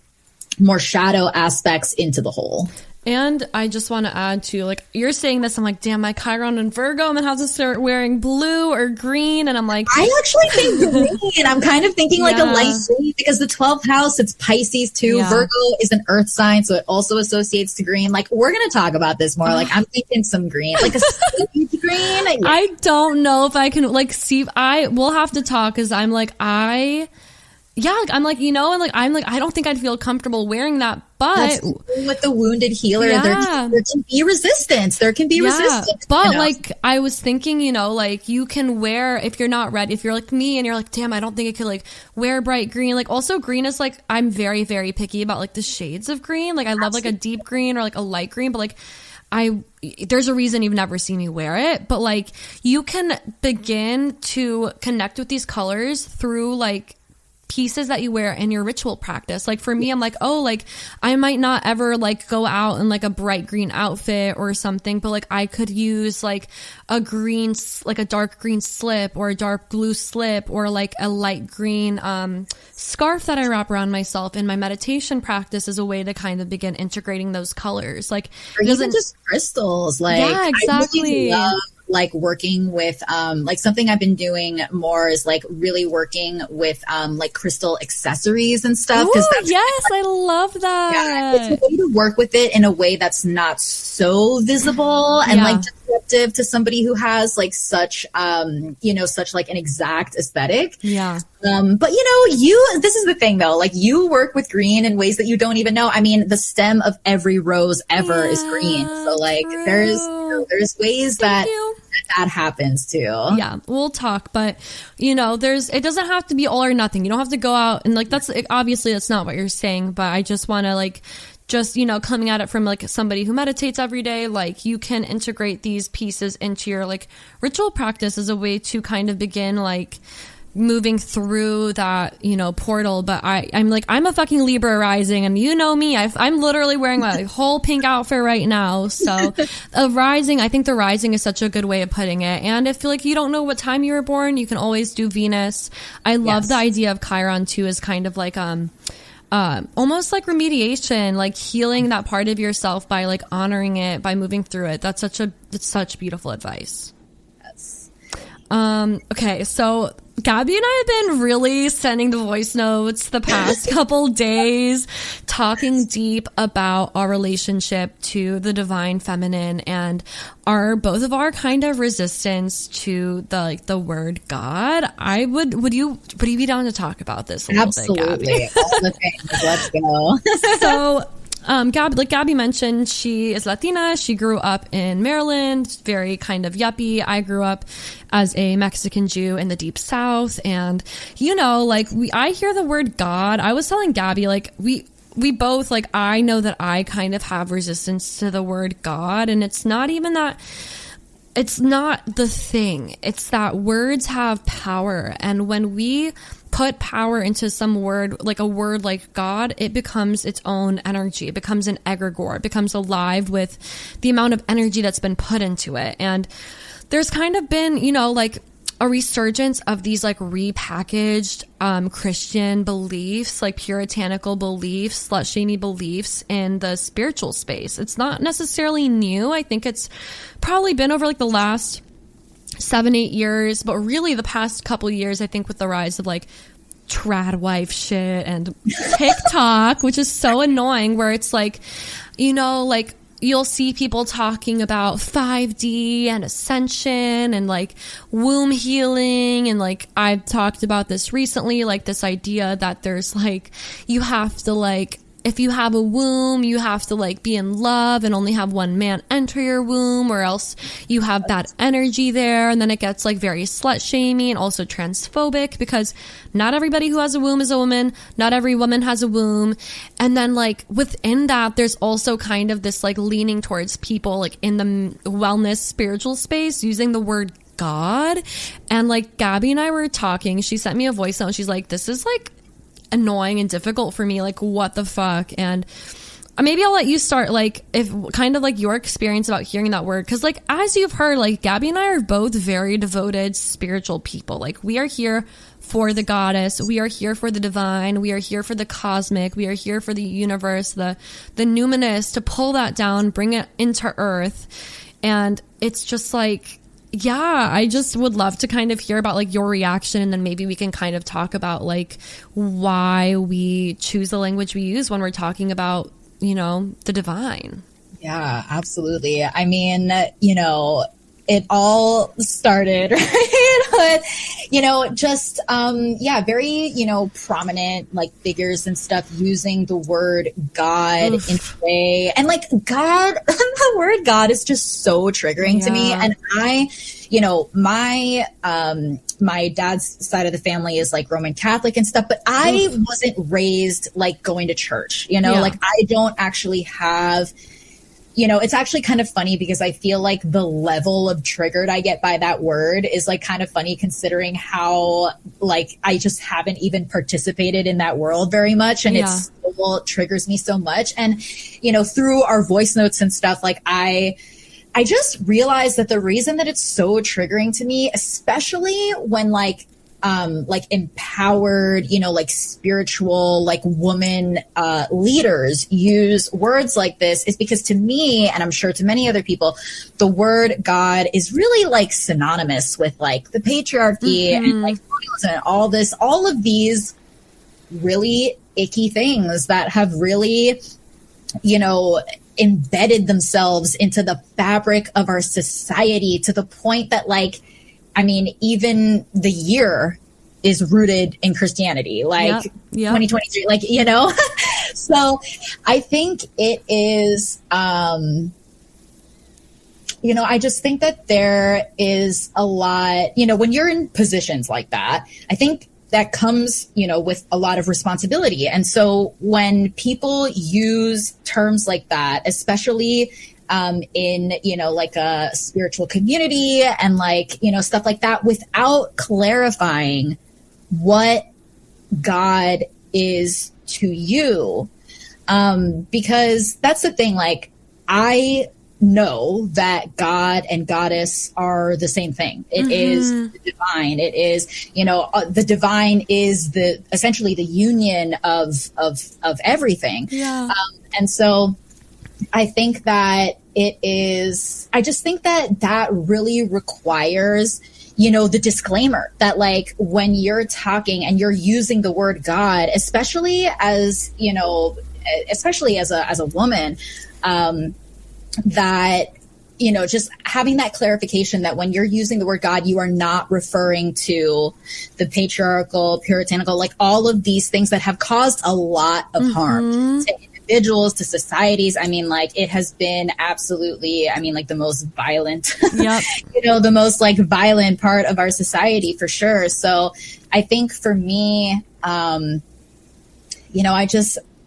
more shadow aspects into the whole. And I just want to add to, like, you're saying this, I'm like, damn, my Chiron and Virgo, I'm going to have to start wearing blue or green. And I'm like, I actually think green. I'm kind of thinking like a light green, because the 12th house, it's Pisces too. Virgo is an earth sign, so it also associates to green. Like, we're going to talk about this more. Like, I'm thinking some green, like a sage green. I don't know if I can, like, see, we'll have to talk, because I'm like, I don't think I'd feel comfortable wearing that. But with the wounded healer, there can be resistance. But like, I was thinking, like, you can wear, if you're not ready, if you're like me and you're like, damn, I don't think I could like wear bright green. Like, also green is like, I'm very, very picky about like the shades of green. Like, I love like a deep green or like a light green, but like, there's a reason you've never seen me wear it. But like, you can begin to connect with these colors through like pieces that you wear in your ritual practice. Like for me, I'm like, oh, like I might not ever like go out in like a bright green outfit or something, but like I could use like a green, like a dark green slip or a dark blue slip or like a light green scarf that I wrap around myself in my meditation practice as a way to kind of begin integrating those colors. Like, or even just crystals. Like, yeah, exactly. I really love like working with like something I've been doing more is like really working with like crystal accessories and stuff. Ooh, yes, I love that. Yeah, it's a way to work with it in a way that's not so visible and like disruptive to somebody who has like such you know, such like an exact aesthetic. Yeah. But you know, this is the thing though, like you work with green in ways that you don't even know. I mean, the stem of every rose ever is green. So like there's ways that happens too. Yeah, we'll talk, but you know, it doesn't have to be all or nothing. You don't have to go out and like, obviously that's not what you're saying, but I just want to like, just, you know, coming at it from like somebody who meditates every day, like you can integrate these pieces into your like ritual practice as a way to kind of begin like moving through that, you know, portal. But I'm a fucking Libra rising, and you know me, I'm literally wearing my whole pink outfit right now. So I think the rising is such a good way of putting it. And if like you don't know what time you were born, you can always do Venus. I love the idea of Chiron too, as kind of like almost like remediation, like healing that part of yourself by like honoring it, by moving through it. It's such beautiful advice. Yes. Okay, so Gabi and I have been really sending the voice notes the past couple days, talking deep about our relationship to the divine feminine and both of our kind of resistance to the word God. Would you be down to talk about this a little bit, Gabi? All the things. Let's go. So, like Gabi mentioned, she is Latina. She grew up in Maryland, very kind of yuppie. I grew up as a Mexican Jew in the deep South. And, you know, like I hear the word God. I was telling Gabi, like we both, like, I know that I kind of have resistance to the word God. And it's not even that, it's not the thing. It's that words have power. And when we put power into some word, like a word like God, it becomes its own energy. It becomes an egregore. It becomes alive with the amount of energy that's been put into it. And there's kind of been, you know, like a resurgence of these like repackaged Christian beliefs, like puritanical beliefs, slut-shamey beliefs in the spiritual space. It's not necessarily new. I think it's probably been over like the last 7-8 years, but really the past couple years, I think with the rise of like trad wife shit and TikTok, which is so annoying, where it's like, you know, like you'll see people talking about 5D and ascension and like womb healing. And like I've talked about this recently, like this idea that there's like, you have to like, if you have a womb, you have to like be in love and only have one man enter your womb, or else you have bad energy there. And then it gets like very slut shamey and also transphobic, because not everybody who has a womb is a woman. Not every woman has a womb. And then like within that, there's also kind of this like leaning towards people like in the wellness spiritual space using the word God. And like Gabi and I were talking, she sent me a voice note. She's like, this is like annoying and difficult for me, like what the fuck. And maybe I'll let you start, like if kind of like your experience about hearing that word, because like as you've heard, like Gabi and I are both very devoted spiritual people. Like we are here for the goddess, we are here for the divine, we are here for the cosmic, we are here for the universe, the numinous, to pull that down, bring it into earth. And it's just like, yeah, I just would love to kind of hear about like your reaction, and then maybe we can kind of talk about like why we choose the language we use when we're talking about, you know, the divine. Yeah, absolutely. I mean, you know, it all started, right? But, you know, just, very, you know, prominent like figures and stuff using the word God in a way. And like God, the word God is just so triggering to me. And you know, my dad's side of the family is like Roman Catholic and stuff, but I wasn't raised like going to church, you know, like I don't actually have it's actually kind of funny because I feel like the level of triggered I get by that word is like kind of funny considering how like I just haven't even participated in that world very much. And it still triggers me so much. And, through our voice notes and stuff, like I just realized that the reason that it's so triggering to me, especially when like empowered, like spiritual, like woman, leaders use words like this is because to me, and I'm sure to many other people, the word God is really like synonymous with like the patriarchy and like and all of these really icky things that have really, embedded themselves into the fabric of our society to the point that like, I mean, even the year is rooted in Christianity, like 2023, like, so I think it is, I just think that there is a lot, when you're in positions like that, I think that comes, with a lot of responsibility. And so when people use terms like that, especially in, like a spiritual community and like, stuff like that without clarifying what God is to you. Because that's the thing, like I know that God and goddess are the same thing. It is the divine. It is, the divine is essentially the union of everything. Yeah. And so I think that I just think that really requires, the disclaimer that like when you're talking and you're using the word God, especially as, as a woman, that, just having that clarification that when you're using the word God, you are not referring to the patriarchal, puritanical, like all of these things that have caused a lot of harm to individuals, to societies. I mean, like it has been absolutely, I mean, like the most violent, the most like violent part of our society for sure. So I think for me,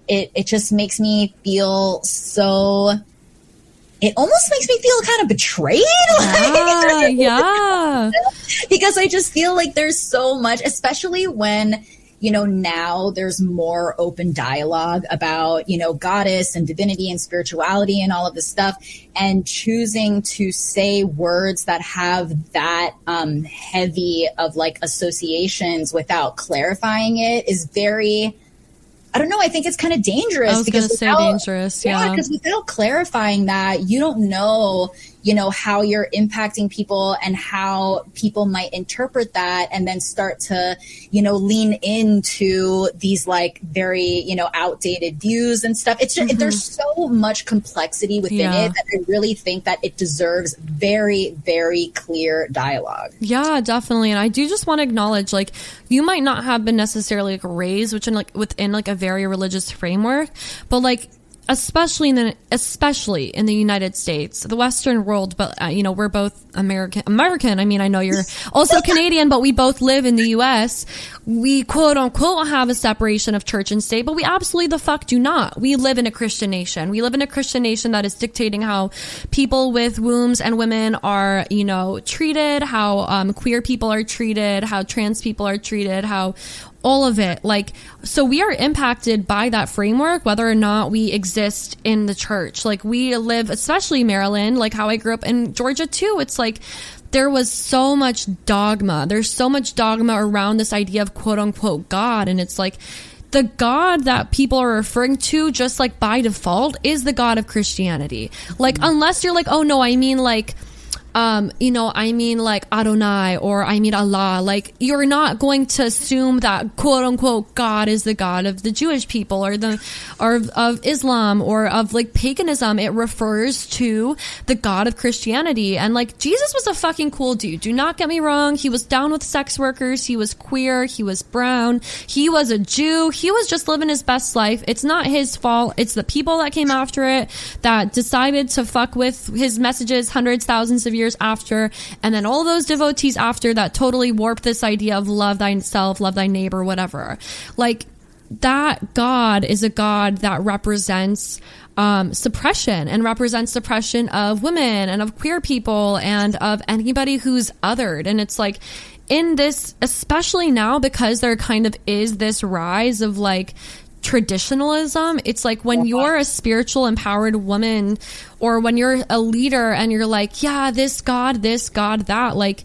it just makes me feel so, it almost makes me feel kind of betrayed. Because I just feel like there's so much, especially when, now there's more open dialogue about, goddess and divinity and spirituality and all of this stuff, and choosing to say words that have that heavy of like associations without clarifying it is very, I don't know. I think it's kind of dangerous. I was going to say dangerous. Yeah. Because without clarifying that, you don't know, how you're impacting people and how people might interpret that and then start to, lean into these like very, outdated views and stuff. It's just, there's so much complexity within it that I really think that it deserves very, very clear dialogue. Yeah, definitely. And I do just want to acknowledge, like, you might not have been necessarily like raised within like a very religious framework, but like, especially in the United States, the Western world, but we're both American. I mean, I know you're also Canadian, but we both live in the US. We quote unquote have a separation of church and state, but we absolutely the fuck do not. We live in a Christian nation. We live in a Christian nation that is dictating how people with wombs and women are, treated, how queer people are treated, how trans people are treated, how all of it. Like, so we are impacted by that framework, whether or not we exist in the church. Like, we live, especially Maryland, like how I grew up in Georgia too. It's like, there was so much dogma. There's so much dogma around this idea of quote unquote God. And it's like, the God that people are referring to, just like by default, is the God of Christianity. Like, unless you're like, oh no, I mean like Adonai, or I mean Allah. Like, you're not going to assume that quote unquote God is the God of the Jewish people or of Islam or of like paganism. It refers to the God of Christianity. And like, Jesus was a fucking cool dude. Do not get me wrong. He was down with sex workers. He was queer. He was brown. He was a Jew. He was just living his best life. It's not his fault. It's the people that came after it that decided to fuck with his messages hundreds, thousands of years after, and then all those devotees after that totally warped this idea of love thyself, love thy neighbor, whatever. Like, that God is a God that represents suppression, and represents suppression of women and of queer people and of anybody who's othered. And it's like, in this, especially now, because there kind of is this rise of like traditionalism, it's like when you're a spiritual empowered woman, or when you're a leader and you're like, yeah, this God, that, like,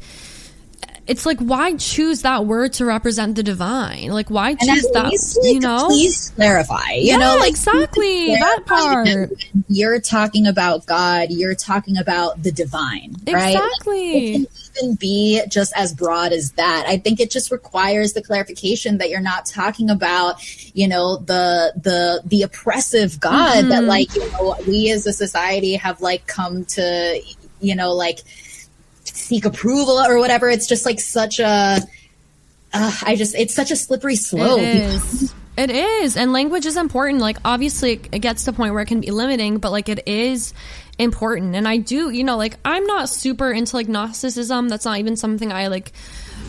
it's like, why choose that word to represent the divine? Like, why choose that? Least, like, you know, please clarify. You know, like, exactly that part. When you're talking about God, you're talking about the divine, right? Exactly. Like, it can even be just as broad as that. I think it just requires the clarification that you're not talking about, you know, the oppressive God that, like, you know, we as a society have like come to, you know, like, seek approval or whatever. It's just like such a it's such a slippery slope. It is. And language is important. Like, obviously it gets to a point where it can be limiting, but like, it is important. And I do, you know, like, I'm not super into like Gnosticism. That's not even something I like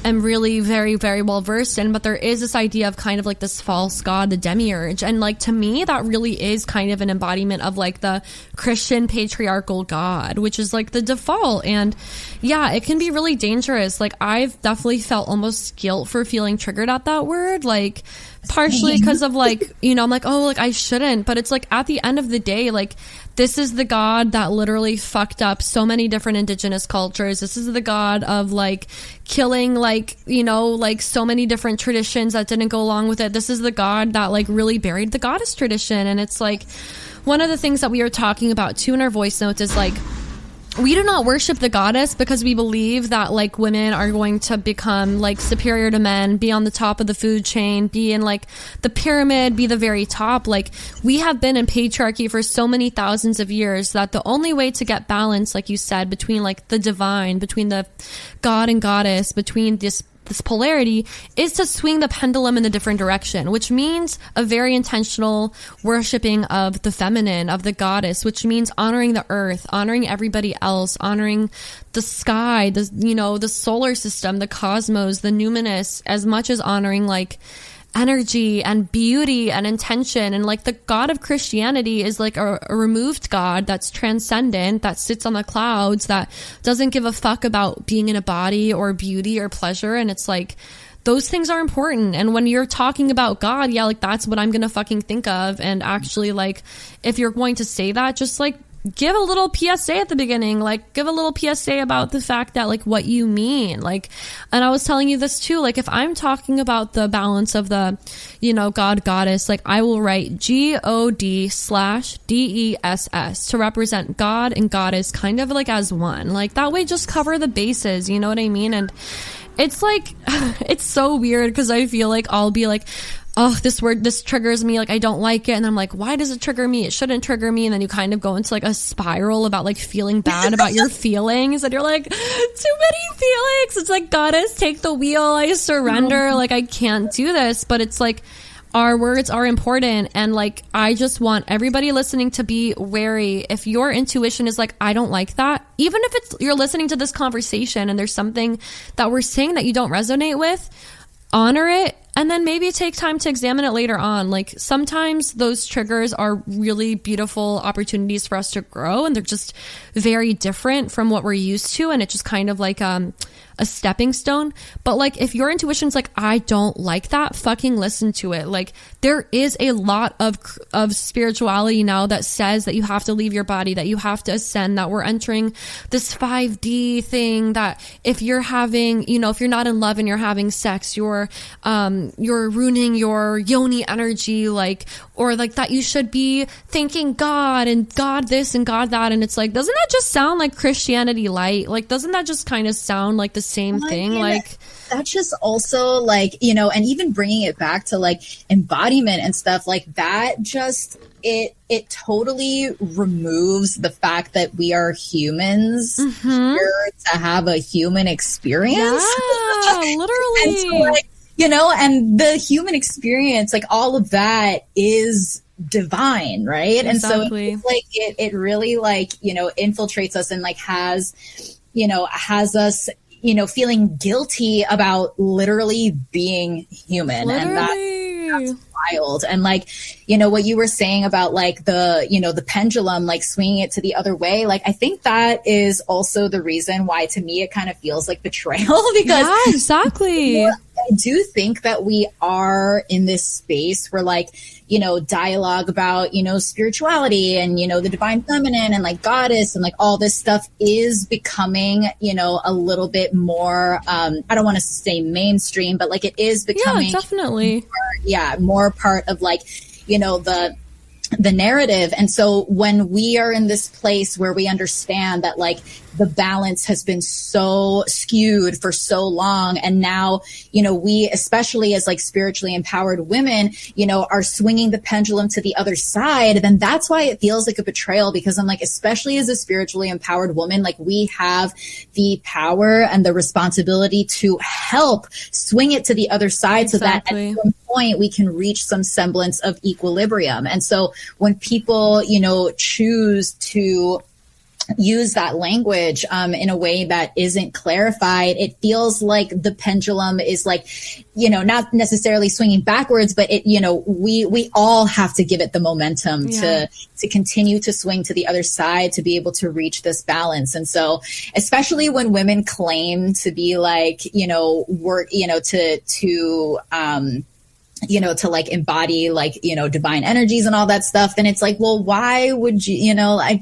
am really very, very well versed in, but there is this idea of kind of like this false god, the demiurge. And like, to me, that really is kind of an embodiment of like the Christian patriarchal god, which is like the default. And yeah, it can be really dangerous. Like, I've definitely felt almost guilt for feeling triggered at that word, like partially because of like, you know, I'm like, oh, like I shouldn't, but it's like, at the end of the day, like, this is the god that literally fucked up so many different indigenous cultures. This is the god of like killing, like, you know, like so many different traditions that didn't go along with it. This is the god that like really buried the goddess tradition. And it's like, one of the things that we were talking about too in our voice notes is like, we do not worship the goddess because we believe that like women are going to become like superior to men, be on the top of the food chain, be in like the pyramid, be the very top. Like, we have been in patriarchy for so many thousands of years that the only way to get balance, like you said, between like the divine, between the god and goddess, between this polarity, is to swing the pendulum in a different direction, which means a very intentional worshiping of the feminine, of the goddess, which means honoring the earth, honoring everybody else, honoring the sky, the, you know, the solar system, the cosmos, the numinous, as much as honoring like energy and beauty and intention. And like, the god of Christianity is like a removed god that's transcendent, that sits on the clouds, that doesn't give a fuck about being in a body or beauty or pleasure. And it's like, those things are important. And when you're talking about God, yeah, like, that's what I'm gonna fucking think of. And actually, like, if you're going to say that, just like give a little PSA at the beginning, like give a little PSA about the fact that like what you mean, like, and I was telling you this too, like if I'm talking about the balance of the, you know, God, goddess, like I will write God/DESS to represent God and goddess kind of like as one, like that way just cover the bases, you know what I mean? And it's like, it's so weird because I feel like I'll be like, oh, this word, this triggers me, like I don't like it, and I'm like, why does it trigger me? It shouldn't trigger me. And then you kind of go into like a spiral about like feeling bad about your feelings, and you're like, too many feelings. It's like, goddess, take the wheel, I surrender, like I can't do this. But it's like, our words are important, and like I just want everybody listening to be wary. If your intuition is like, I don't like that, even if it's you're listening to this conversation and there's something that we're saying that you don't resonate with, honor it, and then maybe take time to examine it later on. Like sometimes those triggers are really beautiful opportunities for us to grow, and they're just very different from what we're used to, and it's just kind of like a stepping stone. But like if your intuition's like, I don't like that, fucking listen to it. Like there is a lot of spirituality now that says that you have to leave your body, that you have to ascend, that we're entering this 5D thing, that if you're having, you know, if you're not in love and you're having sex, you're ruining your yoni energy, like, or like that you should be thanking God and God this and God that. And it's like, doesn't that just sound like Christianity light? Like, doesn't that just kind of sound like the same thing? Like, that's just also like, you know, and even bringing it back to like embodiment and stuff like that, just it totally removes the fact that we are humans here to have a human experience. Yeah, literally. And so, like, you know, and the human experience, like all of that is divine, right? Exactly. And so like it really like, you know, infiltrates us and like has us, you know, feeling guilty about literally being human. Literally. And that's why wild. And like, you know, what you were saying about like the pendulum, like swinging it to the other way. Like, I think that is also the reason why to me it kind of feels like betrayal because exactly. I do think that we are in this space where like, you know, dialogue about, you know, spirituality and, you know, the divine feminine and like goddess and like all this stuff is becoming, you know, a little bit more, I don't want to say mainstream, but like it is becoming definitely more part of like, you know, the narrative. And so when we are in this place where we understand that like the balance has been so skewed for so long, and now, you know, we, especially as like spiritually empowered women, you know, are swinging the pendulum to the other side, then that's why it feels like a betrayal, because I'm like, especially as a spiritually empowered woman, like we have the power and the responsibility to help swing it to the other side so that at some point we can reach some semblance of equilibrium. And so when people, you know, choose to use that language in a way that isn't clarified, it feels like the pendulum is like, you know, not necessarily swinging backwards, but it, you know, we all have to give it the momentum to continue to swing to the other side to be able to reach this balance. And so, especially when women claim to be like, you know, work, you know, you know, to like embody like, you know, divine energies and all that stuff, then it's like, well, why would you, you know, I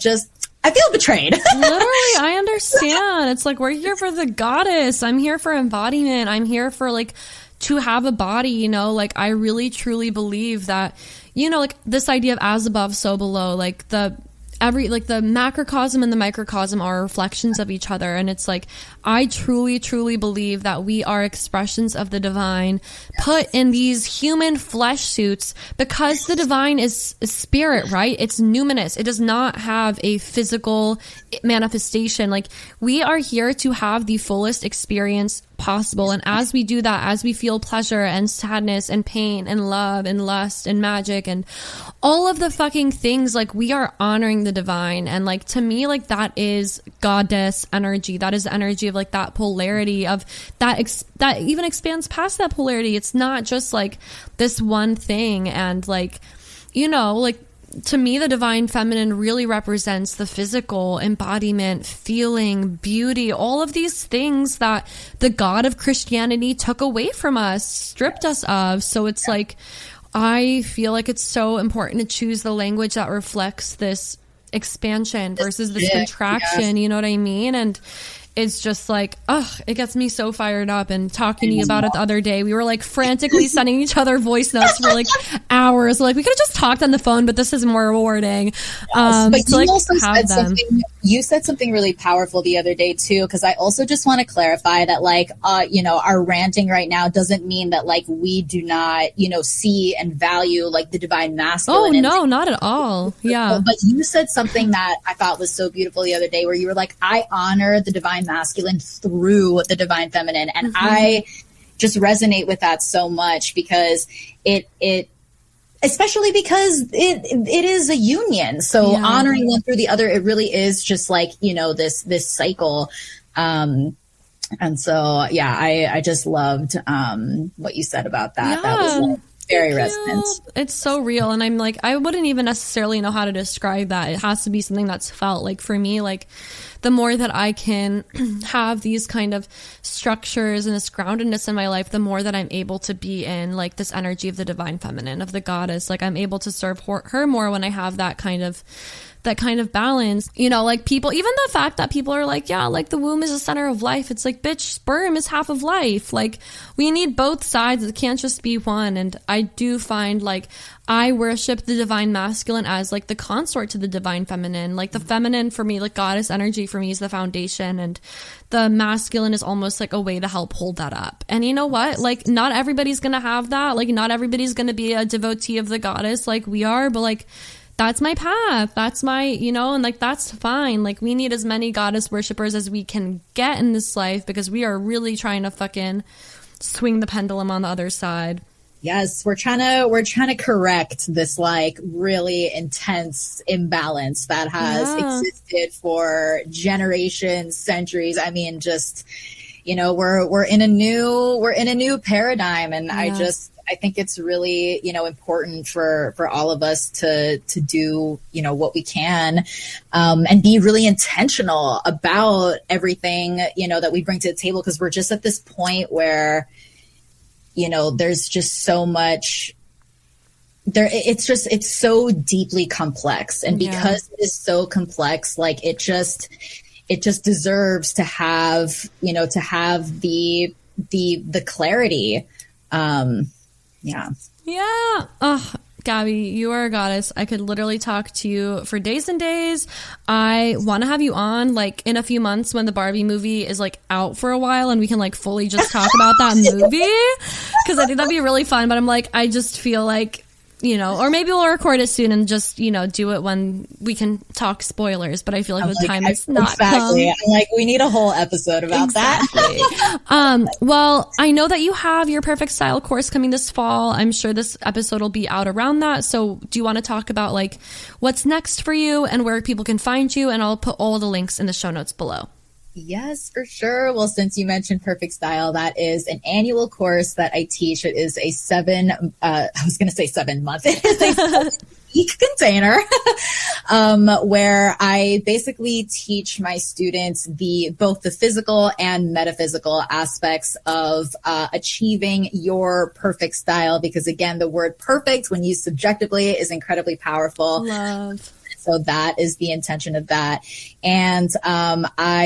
feel betrayed. Literally, I understand. It's like, we're here for the goddess. I'm here for embodiment. I'm here for like to have a body, you know, like I really truly believe that, you know, like this idea of as above, so below, like the macrocosm and the microcosm are reflections of each other. And it's like, I truly, truly believe that we are expressions of the divine put in these human flesh suits, because the divine is spirit, right? It's numinous. It does not have a physical manifestation. Like, we are here to have the fullest experience possible. And as we do that, as we feel pleasure and sadness and pain and love and lust and magic and all of the fucking things, like, we are honoring the divine. And like, to me, like, that is goddess energy. That is the energy of like that polarity of that that even expands past that polarity. It's not just like this one thing. And like, you know, like, to me, the divine feminine really represents the physical embodiment, feeling, beauty, all of these things that the God of Christianity took away from us, stripped us of. So it's like, I feel like it's so important to choose the language that reflects this expansion versus this contraction. You know what I mean? And it's just like, it gets me so fired up. And talking to you about it the other day, we were like frantically sending each other voice notes for like hours. Like, we could have just talked on the phone, but this is more rewarding. But you also said something really powerful the other day too, because I also just want to clarify that like, you know, our ranting right now doesn't mean that like we do not, you know, see and value like the divine masculine. Oh no, not at all. Yeah. But you said something that I thought was so beautiful the other day, where you were like, I honor the divine masculine through the divine feminine. And I just resonate with that so much, because it especially because it is a union. So honoring one through the other, it really is just like, you know, this cycle. And so, I just loved what you said about that. That was like very resonant. It's so real. And I'm like, I wouldn't even necessarily know how to describe that. It has to be something that's felt. Like, for me, like, the more that I can have these kind of structures and this groundedness in my life, the more that I'm able to be in like this energy of the divine feminine, of the goddess. Like, I'm able to serve her more when I have that kind of balance. You know, like, people, even the fact that people are like, yeah, like, the womb is the center of life. It's like, bitch, sperm is half of life. Like, we need both sides. It can't just be one. And I do find like, I worship the divine masculine as like the consort to the divine feminine. Like, the feminine for me, like goddess energy for me, is the foundation, and the masculine is almost like a way to help hold that up. And you know what? Like, not everybody's gonna have that. Like, not everybody's gonna be a devotee of the goddess like we are, but like, that's my path. That's my, you know, and like, that's fine. Like, we need as many goddess worshipers as we can get in this life, because we are really trying to fucking swing the pendulum on the other side. Yes, we're trying to correct this like really intense imbalance that has existed for generations, centuries. I mean, just, we're in a new paradigm. And I think it's really, important for all of us to do, what we can, and be really intentional about everything, that we bring to the table. Cause we're just at this point where, there's just so much there. It's so deeply complex. And because it is so complex, like it just deserves to have, the clarity. Yeah. Oh, Gabi, you are a goddess. I could literally talk to you for days and days. I want to have you on like in a few months when the Barbie movie is like out for a while and we can like fully just talk about that movie. Cause I think that'd be really fun. But I'm like, I just feel like, or maybe we'll record it soon and just, do it when we can talk spoilers. But I feel like the time is not come. I'm like, we need a whole episode about that. Well, I know that you have your Perfect Style course coming this fall. I'm sure this episode will be out around that. So do you want to talk about like what's next for you and where people can find you? And I'll put all the links in the show notes below. Yes, for sure. Well, since you mentioned Perfect Style, that is an annual course that I teach. It is a 7-month. It is a 7-week container, where I basically teach my students both the physical and metaphysical aspects of achieving your perfect style. Because again, the word perfect when used subjectively is incredibly powerful. Love. So that is the intention of that. And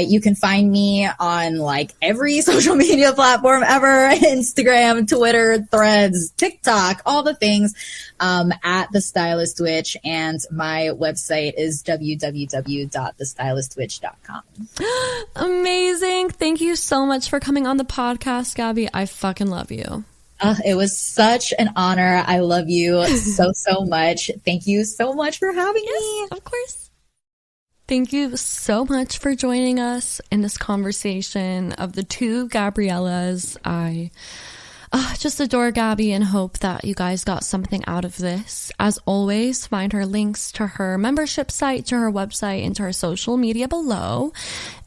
you can find me on like every social media platform ever, Instagram, Twitter, Threads, TikTok, all the things, at The Stylist Witch. And my website is www.thestylistwitch.com. Amazing. Thank you so much for coming on the podcast, Gabi. I fucking love you. It was such an honor. I love you so much. Thank you so much for having me. Of course. Thank you so much for joining us in this conversation of the two Gabrielas. I just adore Gabi and hope that you guys got something out of this. As always, find her links to her membership site, to her website, and to her social media below.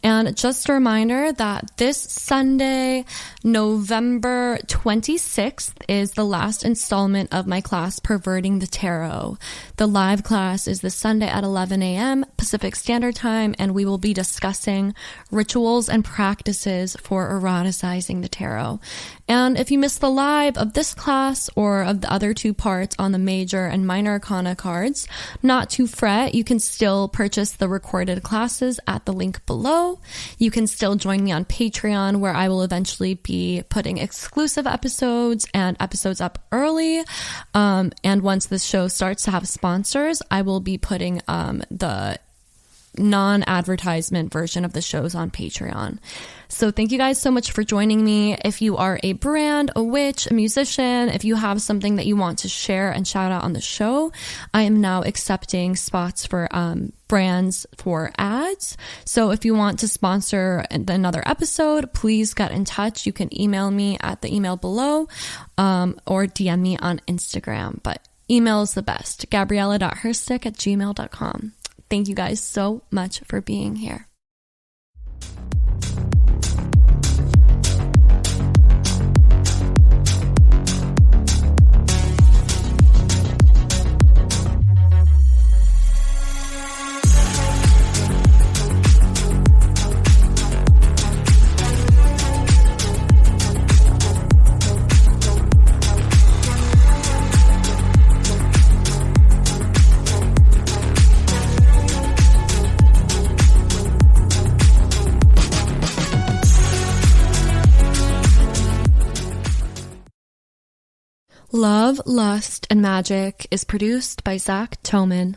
And just a reminder that this Sunday, November 26th, is the last installment of my class, Perverting the Tarot. The live class is this Sunday at 11 a.m. Pacific Standard Time, and we will be discussing rituals and practices for eroticizing the tarot. And if you missed the live of this class or of the other two parts on the major and minor arcana cards, not to fret. You can still purchase the recorded classes at the link below. You can still join me on Patreon, where I will eventually be putting exclusive episodes and episodes up early. And once this show starts to have sponsors, I will be putting the non-advertisement version of the shows on Patreon. So thank you guys so much for joining me. If you are a brand, a witch, a musician, if you have something that you want to share and shout out on the show, I am now accepting spots for brands for ads. So if you want to sponsor another episode, please get in touch. You can email me at the email below, or DM me on Instagram. But email is the best. Gabriela.herstick@gmail.com. Thank you guys so much for being here. Love, Lust, and Magic is produced by Zach Toman.